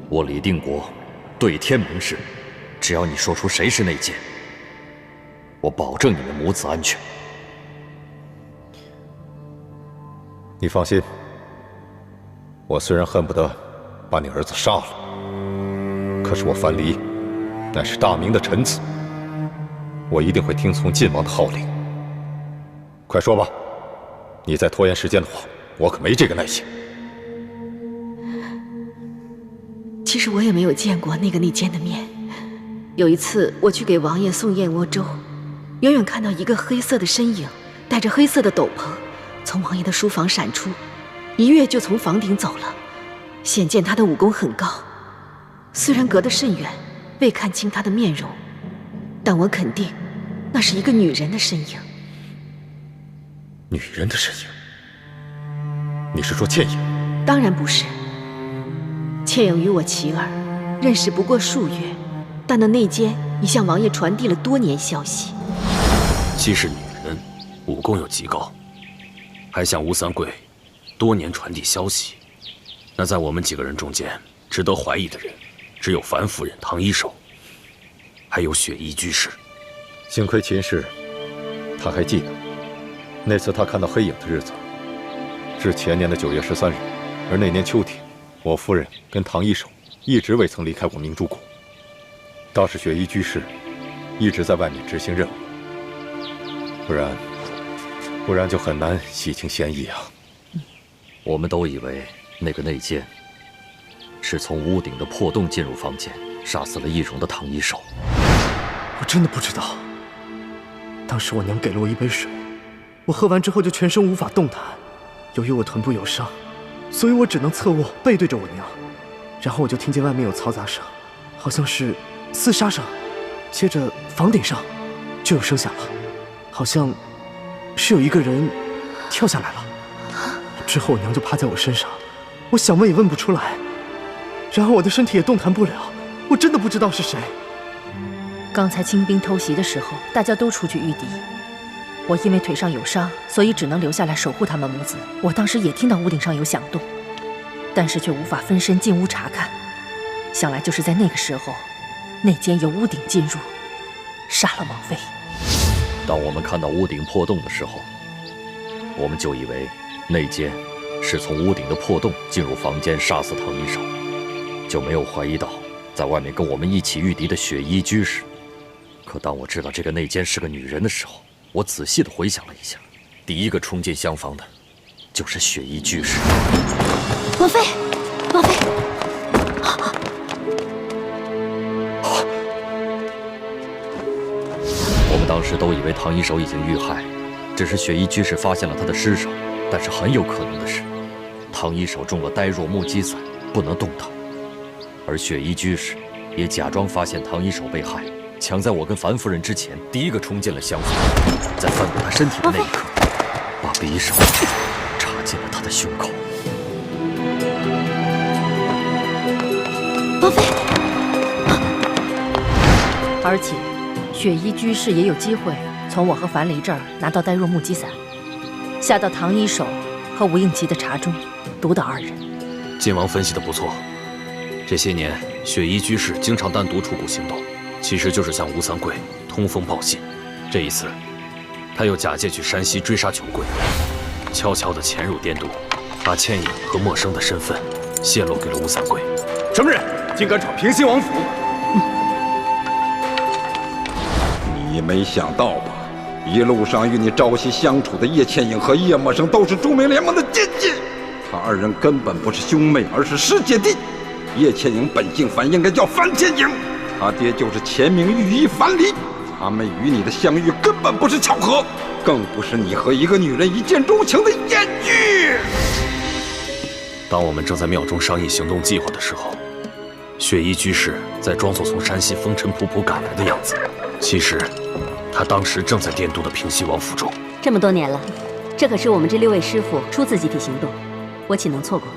Speaker 8: 我李定国对天盟誓，只要你说出谁是内奸，我保证你们母子安全。
Speaker 7: 你放心，我虽然恨不得把你儿子杀了，可是我樊篱乃是大明的臣子，我一定会听从晋王的号令。快说吧，你再拖延时间的话，我可没这个耐心。
Speaker 10: 其实我也没有见过那个内奸的面。有一次我去给王爷送燕窝粥，远远看到一个黑色的身影，戴着黑色的斗篷，从王爷的书房闪出，一跃就从房顶走了。显见她的武功很高。虽然隔得甚远，未看清她的面容，但我肯定，那是一个女人的身影。
Speaker 7: 女人的身影？你是说倩影？
Speaker 10: 当然不是。倩影与我齐儿认识不过数月，但那内奸已向王爷传递了多年消息。
Speaker 13: 既是女人，武功又极高，还向吴三桂多年传递消息。那在我们几个人中间，值得怀疑的人，只有樊夫人、唐一手，还有雪衣居士。
Speaker 7: 幸亏秦氏，他还记得那次他看到黑影的日子，是前年的9月13日，而那年秋天，我夫人跟唐一手一直未曾离开过明珠谷，倒是雪衣居士一直在外面执行任务，不然就很难洗清嫌疑啊。
Speaker 8: 我们都以为那个内奸是从屋顶的破洞进入房间，杀死了易容的唐一手。
Speaker 4: 我真的不知道，当时我娘给了我一杯水，我喝完之后就全身无法动弹。由于我臀部有伤，所以我只能侧卧背对着我娘。然后我就听见外面有嘈杂声，好像是厮杀声，接着房顶上就有声响了，好像是有一个人跳下来了。之后我娘就趴在我身上，我想问也问不出来，然后我的身体也动弹不了，我真的不知道是谁。
Speaker 9: 刚才清兵偷袭的时候，大家都出去御敌，我因为腿上有伤，所以只能留下来守护他们母子。我当时也听到屋顶上有响动，但是却无法分身进屋查看，想来就是在那个时候，内奸由屋顶进入，杀了王妃。
Speaker 8: 当我们看到屋顶破洞的时候，我们就以为内奸是从屋顶的破洞进入房间杀死唐一手，就没有怀疑到在外面跟我们一起御敌的雪衣居士。可当我知道这个内奸是个女人的时候，我仔细地回想了一下，第一个冲进厢房的就是雪衣居士。
Speaker 1: 王妃，王妃！
Speaker 8: 我们当时都以为唐一手已经遇害，只是雪衣居士发现了他的尸首。但是很有可能的是，唐一手中了呆若木鸡散，不能动弹，而雪衣居士也假装发现唐一手被害，抢在我跟樊夫人之前，第一个冲进了厢房，在翻过他身体的那一刻，把匕首插进了他的胸口。
Speaker 1: 王妃，
Speaker 9: 而且雪衣居士也有机会从我和樊离这儿拿到呆若木鸡散，下到唐一手和吴应奇的茶中，毒倒二人。
Speaker 13: 晋王分析的不错，这些年雪衣居士经常单独出谷行动，其实就是向吴三桂通风报信。这一次，他又假借去山西追杀穷贵，悄悄地潜入滇都，把倩影和陌生的身份泄露给了吴三桂。
Speaker 11: 什么人竟敢闯平西王府？
Speaker 12: 你没想到吧？一路上与你朝夕相处的叶倩影和叶默生都是著名联盟的奸细，他二人根本不是兄妹，而是师姐弟。叶倩影本姓樊，应该叫樊倩影，他爹就是前明御医樊离。他们与你的相遇根本不是巧合，更不是你和一个女人一见钟情的艳遇。
Speaker 13: 当我们正在庙中商议行动计划的时候，雪衣居士在装作从山西风尘仆仆赶来的样子，其实他当时正在滇都的平西王府中。
Speaker 6: 这么多年了，这可是我们这6位师傅初次集体行动，我岂能错过？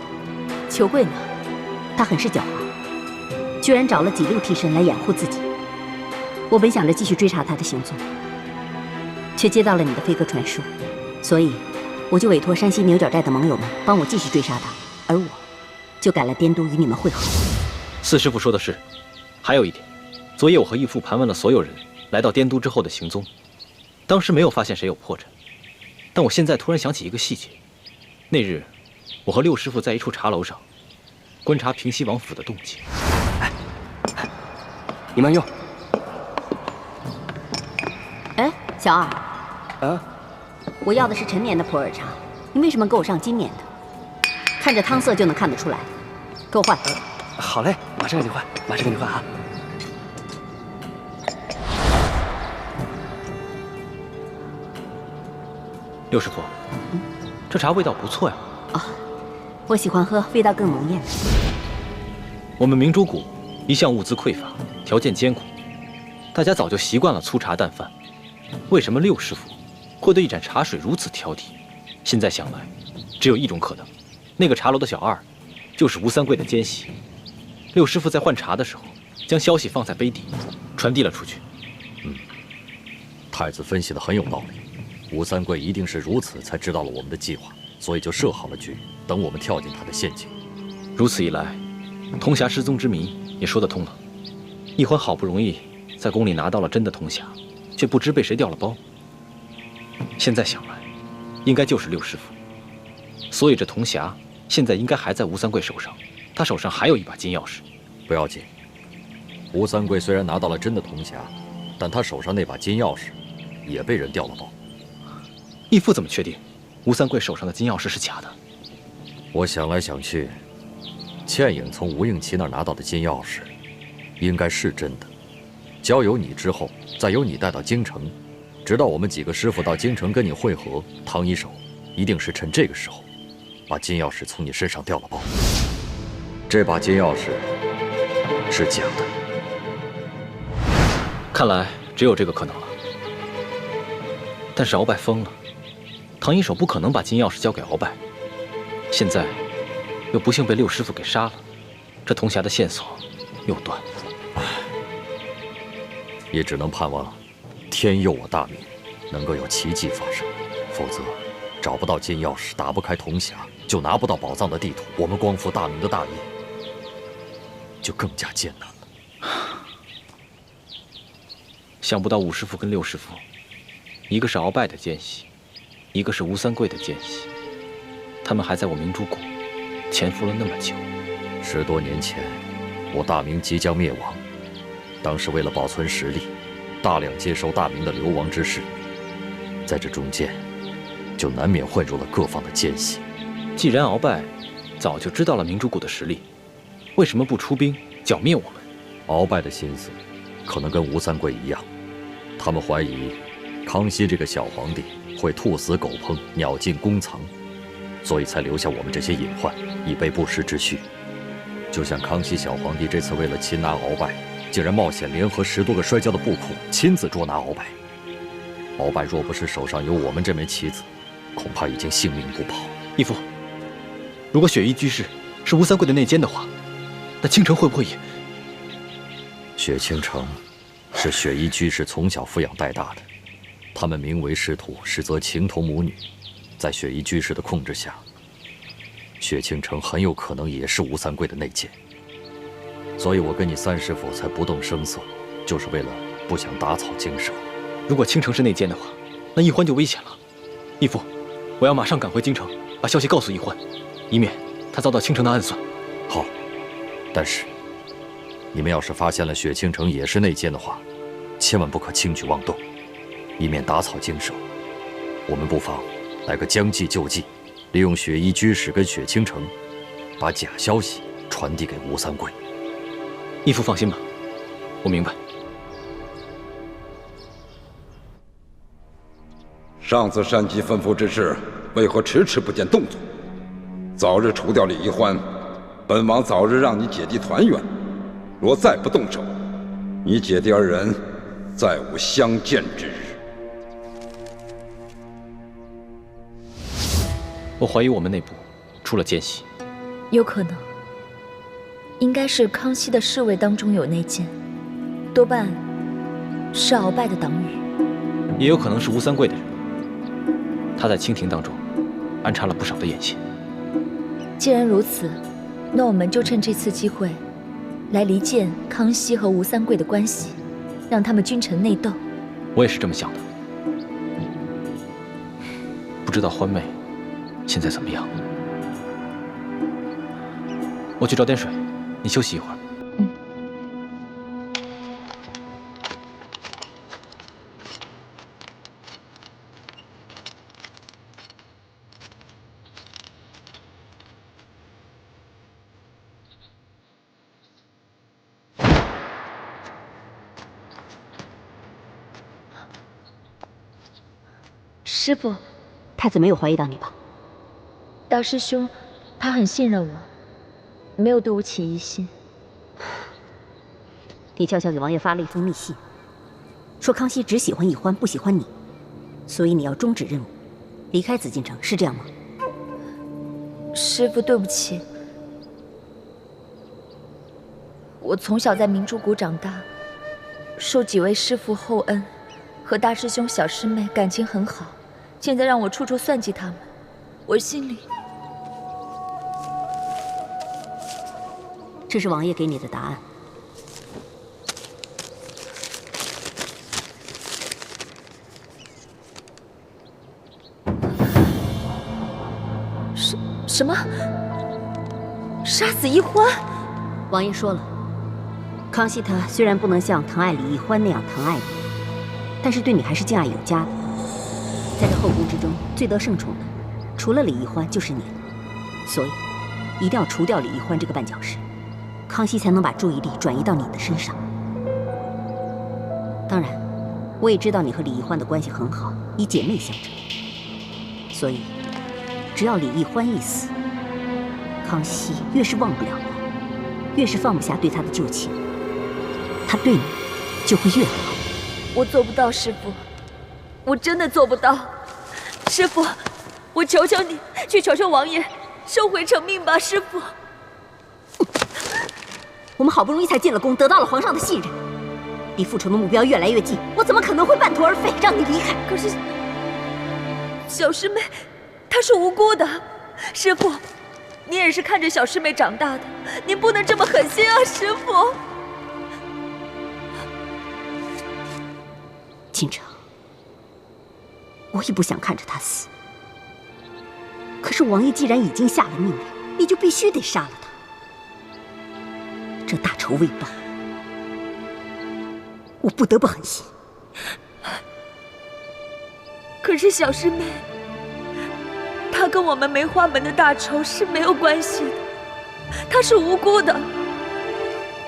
Speaker 9: 裘贵呢？
Speaker 6: 他很是狡猾，居然找了几路替身来掩护自己。我本想着继续追查他的行踪，却接到了你的飞鸽传书，所以我就委托山西牛角寨的盟友们帮我继续追杀他，而我就赶来滇都与你们会合。
Speaker 5: 四师傅说的是，还有一点，昨夜我和义父盘问了所有人来到滇都之后的行踪，当时没有发现谁有破绽，但我现在突然想起一个细节，那日我和六师傅在一处茶楼上观察平西王府的动静。
Speaker 14: 你慢用。
Speaker 6: 哎，小二，我要的是陈年的普洱茶，你为什么给我上今年的？看着汤色就能看得出来，给我换。
Speaker 14: 好嘞，马上给你换，马上给你换啊！
Speaker 5: 六师傅，这茶味道不错呀。
Speaker 6: 啊，我喜欢喝味道更浓艳的。
Speaker 5: 我们明珠谷一向物资匮乏，条件艰苦，大家早就习惯了粗茶淡饭。为什么六师傅会对一盏茶水如此挑剔？现在想来，只有一种可能，那个茶楼的小二，就是吴三桂的奸细。六师傅在换茶的时候，将消息放在杯底，传递了出去。
Speaker 8: 太子分析的很有道理，吴三桂一定是如此才知道了我们的计划，所以就设好了局，等我们跳进他的陷阱。
Speaker 5: 如此一来，铜匣失踪之谜也说得通了。一欢好不容易在宫里拿到了真的铜匣，却不知被谁调了包。现在想来，应该就是六师傅。所以这铜匣现在应该还在吴三桂手上，他手上还有一把金钥匙。
Speaker 8: 不要紧，吴三桂虽然拿到了真的铜匣，但他手上那把金钥匙也被人调了包。
Speaker 5: 义父怎么确定吴三桂手上的金钥匙是假的？
Speaker 8: 我想来想去，倩影从吴应琪那儿拿到的金钥匙，应该是真的。交由你之后，再由你带到京城，直到我们几个师傅到京城跟你会合，唐一手一定是趁这个时候，把金钥匙从你身上调了包。这把金钥匙是假的。
Speaker 5: 看来只有这个可能了。但是鳌拜疯了，唐一手不可能把金钥匙交给鳌拜，现在又不幸被六师傅给杀了，这铜匣的线索又断了。
Speaker 8: 也只能盼望天佑我大明，能够有奇迹发生，否则找不到金钥匙，打不开铜匣，就拿不到宝藏的地图，我们光复大明的大业就更加艰难了。
Speaker 5: 想不到五师傅跟六师傅，一个是鳌拜的奸细，一个是吴三桂的奸细，他们还在我明珠谷潜伏了那么久。
Speaker 8: 10多年前，我大明即将灭亡，当时为了保存实力，大量接收大明的流亡之士，在这中间，就难免混入了各方的奸细。
Speaker 5: 既然鳌拜早就知道了明珠谷的实力，为什么不出兵剿灭我们？
Speaker 8: 鳌拜的心思，可能跟吴三桂一样，他们怀疑康熙这个小皇帝会兔死狗烹，鸟尽弓藏，所以才留下我们这些隐患，以备不时之需。就像康熙小皇帝这次为了擒拿鳌拜，竟然冒险联合10多个摔跤的布库，亲自捉拿鳌拜。鳌拜若不是手上有我们这枚棋子，恐怕已经性命不保。
Speaker 5: 义父，如果雪衣居士是吴三桂的内奸的话，那倾城会不会也……
Speaker 8: 雪倾城是雪衣居士从小抚养带大的，他们名为师徒，实则情同母女。在雪衣居士的控制下，雪倾城很有可能也是吴三桂的内奸。所以我跟你三师傅才不动声色，就是为了不想打草惊蛇。
Speaker 5: 如果倾城是内奸的话，那易欢就危险了。义父，我要马上赶回京城，把消息告诉易欢，以免他遭到倾城的暗算。
Speaker 8: 好，但是你们要是发现了雪倾城也是内奸的话，千万不可轻举妄动，以免打草惊蛇。我们不妨来个将计就计，利用雪衣居士跟雪倾城，把假消息传递给吴三桂。
Speaker 5: 义父放心吧，我明白。
Speaker 12: 上次山鸡吩咐之事，为何迟迟不见动作？早日除掉李一欢，本王早日让你姐弟团圆。若再不动手，你姐弟二人再无相见之日。
Speaker 5: 我怀疑我们内部出了奸细，
Speaker 15: 有可能，应该是康熙的侍卫当中有内奸，多半是鳌拜的党羽，
Speaker 5: 也有可能是吴三桂的人。他在清廷当中安插了不少的眼线。
Speaker 15: 既然如此，那我们就趁这次机会，来离间康熙和吴三桂的关系，让他们君臣内斗。
Speaker 5: 我也是这么想的。不知道欢妹现在怎么样？我去找点水，你休息一会儿。
Speaker 6: 师傅，太子没有怀疑到你吧？
Speaker 15: 大师兄，他很信任我，没有对我起疑心。
Speaker 6: 你悄悄给王爷发了一封密信，说康熙只喜欢奕欢，不喜欢你，所以你要终止任务，离开紫禁城，是这样吗？
Speaker 15: 师父，对不起，我从小在明珠谷长大，受几位师父厚恩，和大师兄、小师妹感情很好。现在让我处处算计他们，我心里……
Speaker 6: 这是王爷给你的答案。
Speaker 15: 什么？杀死奕欢？
Speaker 6: 王爷说了，康熙他虽然不能像疼爱李奕欢那样疼爱你，但是对你还是敬爱有加的。在这后宫之中，最得圣宠的，除了李奕欢就是你了。所以，一定要除掉李奕欢这个绊脚石，康熙才能把注意力转移到你的身上。当然，我也知道你和李奕欢的关系很好，以姐妹相称。所以，只要李奕欢一死，康熙越是忘不了他，越是放不下对他的旧情，他对你就会越好。
Speaker 15: 我做不到，师父，我真的做不到。师父，我求求你，去求求王爷，收回成命吧，师父。
Speaker 6: 我们好不容易才进了宫，得到了皇上的信任，离复仇的目标越来越近，我怎么可能会半途而废，让你离开？
Speaker 15: 可是，小师妹，她是无辜的，师父，你也是看着小师妹长大的，您不能这么狠心啊，师父。
Speaker 6: 锦城，我也不想看着他死，可是王爷既然已经下了命令，你就必须得杀了他。这大仇未报，我不得不狠心。
Speaker 15: 可是小师妹，她跟我们梅花门的大仇是没有关系的，她是无辜的，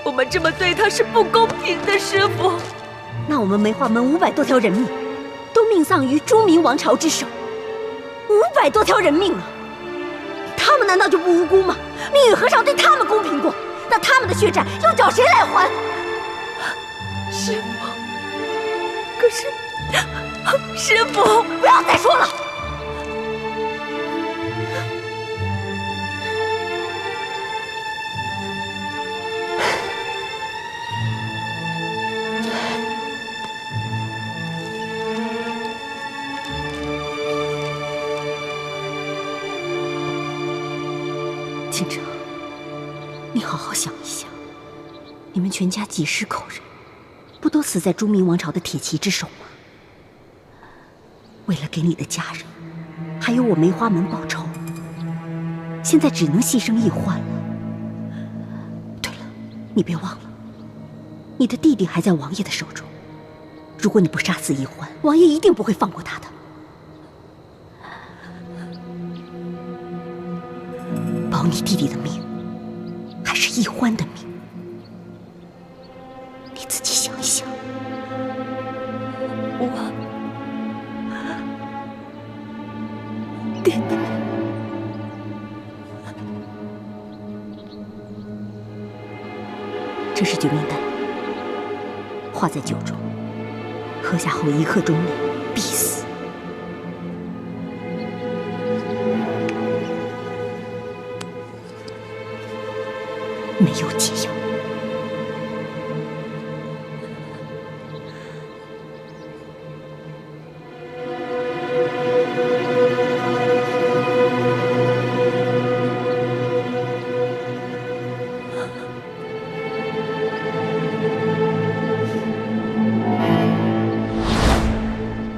Speaker 15: 我们这么对她是不公平的，师父。
Speaker 6: 那我们梅花门500多条人命，都命丧于朱明王朝之手，500多条人命啊！他们难道就不无辜吗？命运何尝对他们公平过？那他们的血债又找谁来还？
Speaker 15: 师父，可是，师父，
Speaker 6: 不要再说了。清城，你好好想一想，你们全家几十口人，不都死在朱明王朝的铁骑之手吗？为了给你的家人，还有我梅花门报仇，现在只能牺牲奕欢了。对了，你别忘了，你的弟弟还在王爷的手中，如果你不杀死奕欢，王爷一定不会放过他的。保你弟弟的命，还是奕欢的命？你自己想一想。
Speaker 15: 弟弟，
Speaker 6: 这是救命丹，化在酒中，喝下后1刻钟内必死。没有解药。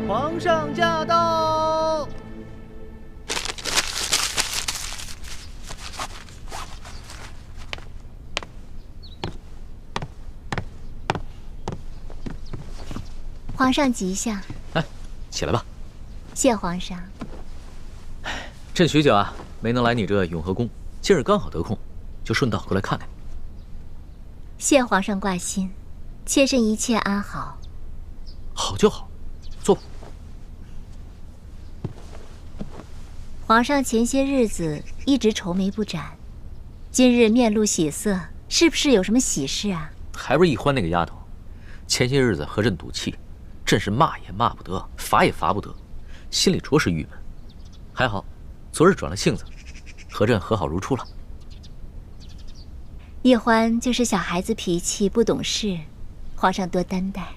Speaker 4: 皇上驾到！
Speaker 16: 皇上吉祥。
Speaker 2: 来，起来吧。
Speaker 16: 谢皇上。
Speaker 2: 朕许久啊，没能来你这永和宫，今日刚好得空，就顺道过来看看你。
Speaker 16: 谢皇上挂心，妾身一切安好。
Speaker 2: 好就好，坐吧。
Speaker 16: 皇上前些日子一直愁眉不展，今日面露喜色，是不是有什么喜事啊？
Speaker 2: 还不是易欢那个丫头，前些日子和朕赌气，朕是骂也骂不得，罚也罚不得，心里着实郁闷。还好，昨日转了性子，和朕和好如初了。
Speaker 16: 易欢就是小孩子脾气，不懂事，皇上多担待。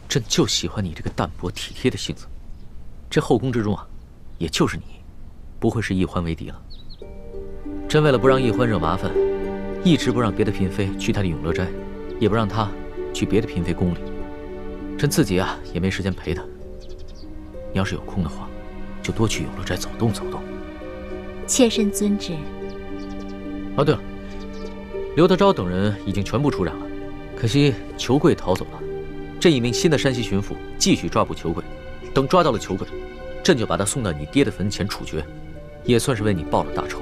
Speaker 2: 朕就喜欢你这个淡泊体贴的性子。这后宫之中啊，也就是你，不会是易欢为敌了。朕为了不让易欢惹麻烦，一直不让别的嫔妃去她的永乐斋，也不让她去别的嫔妃宫里。朕自己啊，也没时间陪她。你要是有空的话，就多去永乐斋走动走动。
Speaker 16: 妾身遵旨。
Speaker 2: 哦，对了，刘德昭等人已经全部出斩了，可惜裘贵逃走了。朕一名新的山西巡抚继续抓捕裘贵，等抓到了裘贵，朕就把他送到你爹的坟前处决，也算是为你报了大仇。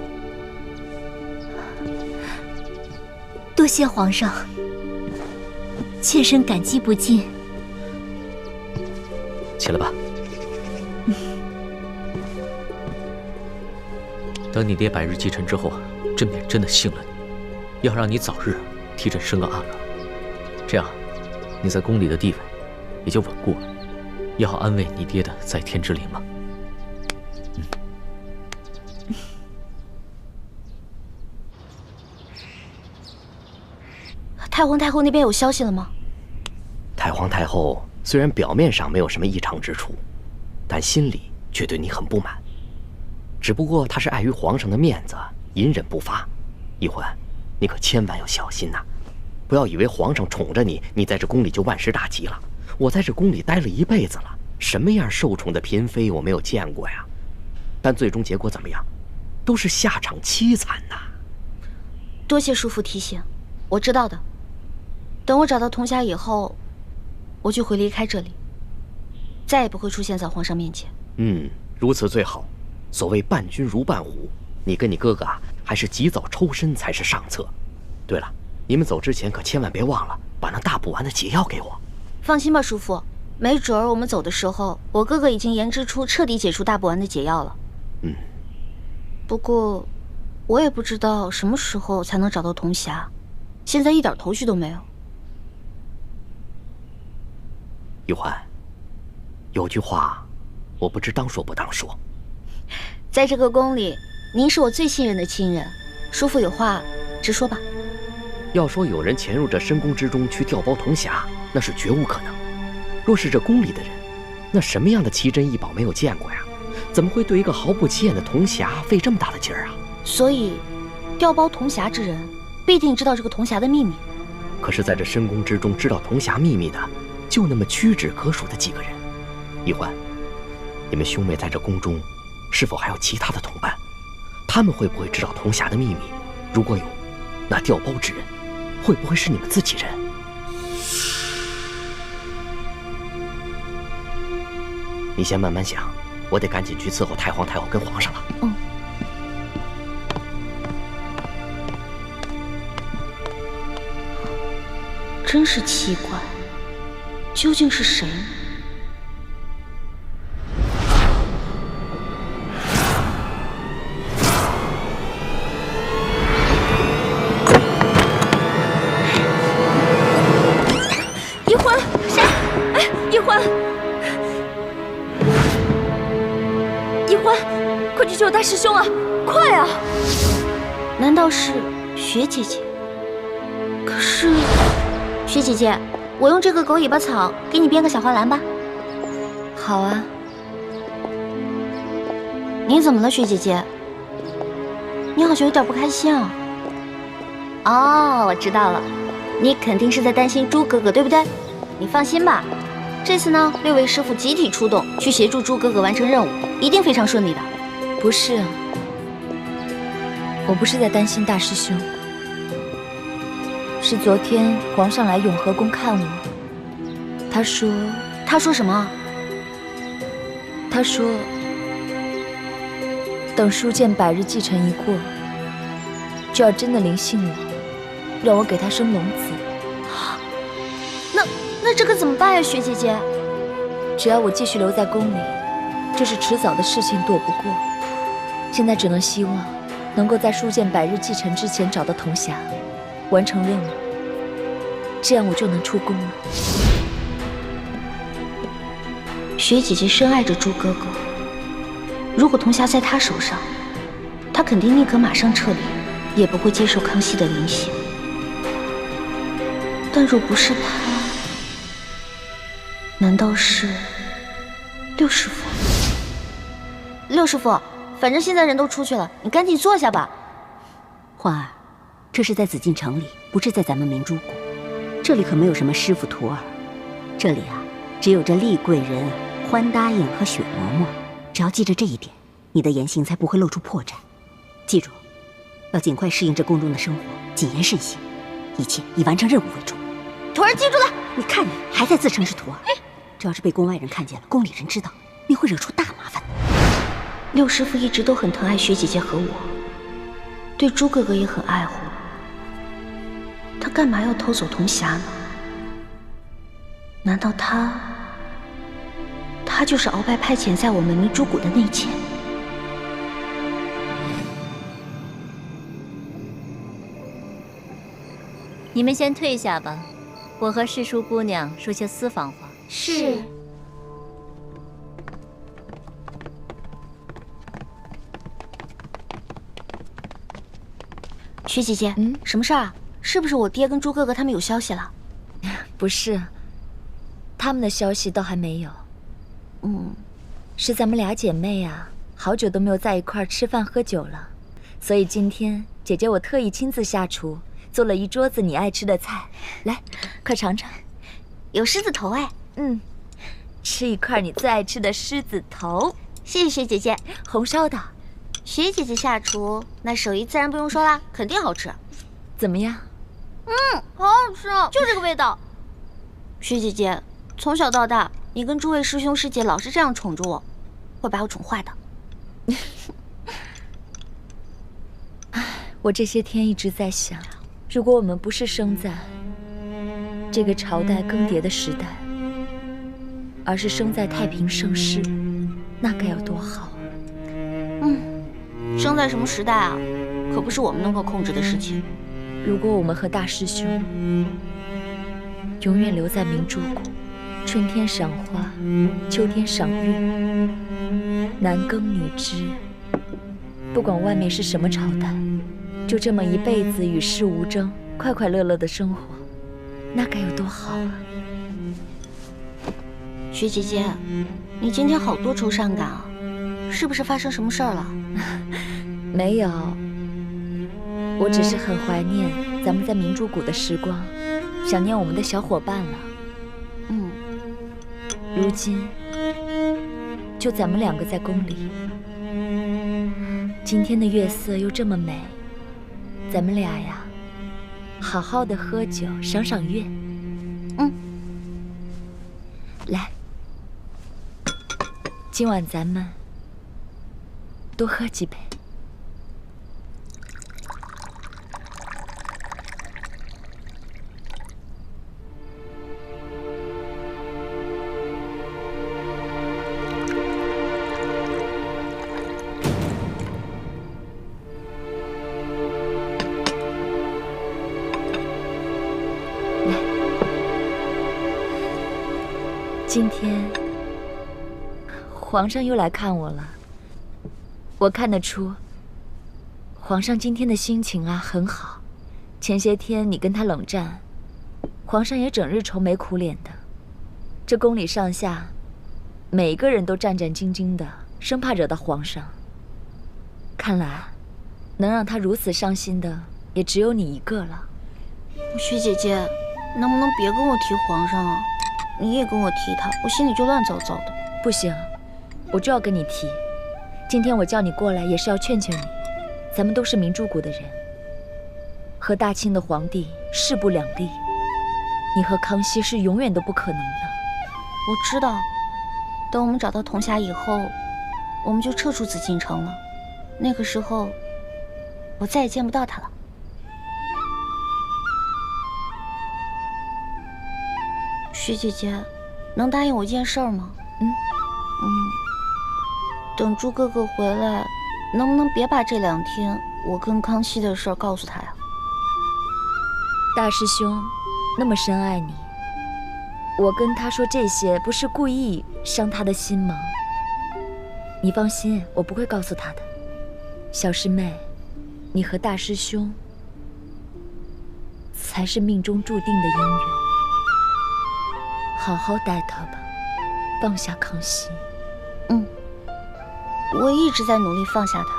Speaker 16: 多谢皇上，妾身感激不尽。
Speaker 2: 起来吧。等你爹百日继辰之后啊，朕便真的信了你，要让你早日替朕生个阿哥，这样你在宫里的地位也就稳固了，也好安慰你爹的在天之灵了。
Speaker 1: 太皇太后那边有消息了吗？
Speaker 14: 太皇太后虽然表面上没有什么异常之处，但心里却对你很不满。只不过她是碍于皇上的面子，隐忍不发。易欢，你可千万要小心呐！不要以为皇上宠着你，你在这宫里就万事大吉了。我在这宫里待了一辈子了，什么样受宠的嫔妃我没有见过呀？但最终结果怎么样，都是下场凄惨呐。
Speaker 1: 多谢叔父提醒，我知道的。等我找到铜匣以后，我就会离开这里，再也不会出现在皇上面前。
Speaker 14: 如此最好。所谓伴君如伴虎，你跟你哥哥啊，还是及早抽身才是上策。对了，你们走之前可千万别忘了把那大补丸的解药给我。
Speaker 1: 放心吧，叔父，没准儿我们走的时候，我哥哥已经研制出彻底解除大补丸的解药了。不过我也不知道什么时候才能找到铜匣，现在一点头绪都没有。
Speaker 14: 玉欢，有句话，我不知当说不当说。
Speaker 1: 在这个宫里，您是我最信任的亲人，叔父有话直说吧。
Speaker 14: 要说有人潜入这深宫之中去调包铜匣，那是绝无可能。若是这宫里的人，那什么样的奇珍异宝没有见过呀？怎么会对一个毫不起眼的铜匣费这么大的劲儿啊？所以，调包铜匣之人必定知道这个铜匣的秘密。可是，在这深宫之中知道铜匣秘密的，就那么屈指可数的几个人。易欢，你们兄妹在这宫中，是否还有其他的同伴？他们会不会知道铜匣的秘密？如果有，那调包之人会不会是你们自己人？你先慢慢想，我得赶紧去伺候太皇太后跟皇上了。
Speaker 1: 真是奇怪，究竟是谁呢？
Speaker 15: 易欢，谁？哎，易欢，易欢，快去救大师兄啊！快啊！
Speaker 1: 难道是雪姐姐？可是，雪姐姐，我用这个狗尾巴草给你编个小花篮吧。好啊。你怎么了，雪姐姐？你好像有点不开心啊。哦，我知道了，你肯定是在担心猪哥哥，对不对？你放心吧，这次呢，6位师傅集体出动去协助猪哥哥完成任务，一定非常顺利的。
Speaker 9: 不是啊，我不是在担心大师兄，是昨天皇上来永和宫看我，他说
Speaker 1: 什么？
Speaker 9: 他说等书剑百日继承一过，就要真的临幸我，让我给他生龙子。
Speaker 1: 那这可怎么办呀，雪姐姐？
Speaker 9: 只要我继续留在宫里，这是迟早的事情，躲不过。现在只能希望能够在书剑百日祭辰之前找到铜匣，完成任务，这样我就能出宫了。
Speaker 1: 雪姐姐深爱着朱哥哥，如果铜匣在她手上，她肯定宁可马上撤离，也不会接受康熙的临幸。但若不是他，难道是六师傅？
Speaker 16: 六师傅，反正现在人都出去了，你赶紧坐下吧。
Speaker 6: 花儿，这是在紫禁城里，不是在咱们明珠谷。这里可没有什么师傅徒儿，这里啊，只有这厉贵人、欢答应和雪嬷嬷。只要记着这一点，你的言行才不会露出破绽。记住，要尽快适应这宫中的生活，谨言慎行，一切以完成任务为重。
Speaker 16: 徒儿记住了。
Speaker 6: 你看你还在自称是徒儿，这要是被宫外人看见了，宫里人知道，你会惹出大麻烦。
Speaker 1: 六师傅一直都很疼爱雪姐姐和我，对朱哥哥也很爱护。他干嘛要偷走铜匣呢？难道他就是鳌拜派遣在我们明珠谷的内奸？
Speaker 16: 你们先退下吧，我和世淑姑娘说些私房话。是。
Speaker 1: 雪姐姐，什么事儿啊？是不是我爹跟朱哥哥他们有消息了？
Speaker 9: 不是，他们的消息倒还没有。是咱们俩姐妹啊，好久都没有在一块儿吃饭喝酒了，所以今天姐姐我特意亲自下厨，做了一桌子你爱吃的菜，来，快尝尝。
Speaker 16: 有狮子头哎。
Speaker 9: 吃一块你最爱吃的狮子头。
Speaker 16: 谢谢雪姐姐。
Speaker 9: 红烧的。
Speaker 16: 雪姐姐下厨，那手艺自然不用说啦，肯定好吃。
Speaker 9: 怎么样？
Speaker 16: 好好吃，就这个味道。
Speaker 1: 雪姐姐，从小到大，你跟诸位师兄师姐老是这样宠着我，会把我宠坏的。
Speaker 9: 我这些天一直在想，如果我们不是生在这个朝代更迭的时代，而是生在太平盛世，那该有多好啊！
Speaker 1: 生在什么时代啊，可不是我们能够控制的事情。
Speaker 9: 如果我们和大师兄永远留在明珠谷，春天赏花，秋天赏月，男耕女织，不管外面是什么朝代，就这么一辈子与世无争，快快乐乐的生活，那该有多好啊！
Speaker 1: 雪姐姐，你今天好多愁善感啊，是不是发生什么事儿了？
Speaker 9: 没有，我只是很怀念咱们在明珠谷的时光，想念我们的小伙伴了。如今就咱们两个在宫里，今天的月色又这么美，咱们俩呀，好好的喝酒，赏赏月。来，今晚咱们多喝几杯。今天皇上又来看我了，我看得出皇上今天的心情啊很好。前些天你跟他冷战，皇上也整日愁眉苦脸的。这宫里上下每个人都战战兢兢的，生怕惹到皇上。看来能让他如此伤心的也只有你一个了。
Speaker 1: 雪姐姐，能不能别跟我提皇上啊？你也跟我提他，我心里就乱糟糟的。
Speaker 9: 不行，我就要跟你提。今天我叫你过来也是要劝劝你，咱们都是明珠谷的人，和大清的皇帝势不两立，你和康熙是永远都不可能的。
Speaker 1: 我知道，等我们找到铜匣以后，我们就撤出紫禁城了。那个时候，我再也见不到他了。雪姐姐，能答应我一件事儿吗？等朱哥哥回来，能不能别把这2天我跟康熙的事儿告诉他呀？
Speaker 15: 大师兄那么深爱你，我跟他说这些不是故意伤他的心吗？你放心，我不会告诉他的。小师妹，你和大师兄才是命中注定的姻缘，好好待他吧，放下康熙。
Speaker 1: 我一直在努力放下他。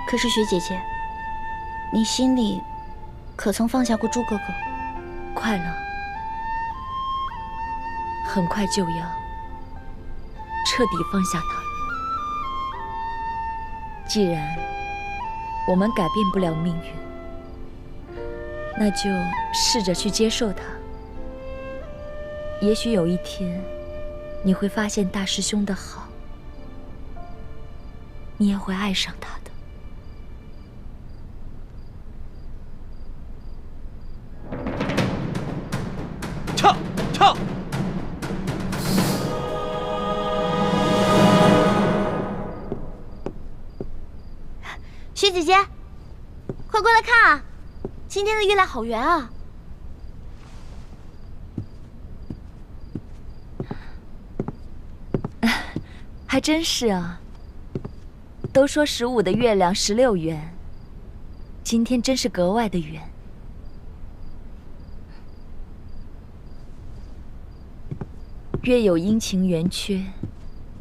Speaker 1: 可是雪姐姐，你心里可曾放下过朱哥哥？
Speaker 15: 快了，很快就要彻底放下他了。既然我们改变不了命运，那就试着去接受它。也许有一天，你会发现大师兄的好，你也会爱上他的。
Speaker 3: 跳！
Speaker 1: 雪姐姐，快过来看啊！今天的月亮好圆啊！
Speaker 15: 还真是啊。都说15的月亮16圆，今天真是格外的圆。月有阴晴圆缺，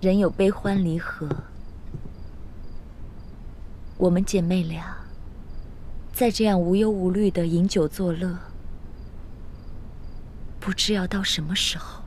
Speaker 15: 人有悲欢离合。我们姐妹俩再这样无忧无虑的饮酒作乐，不知要到什么时候。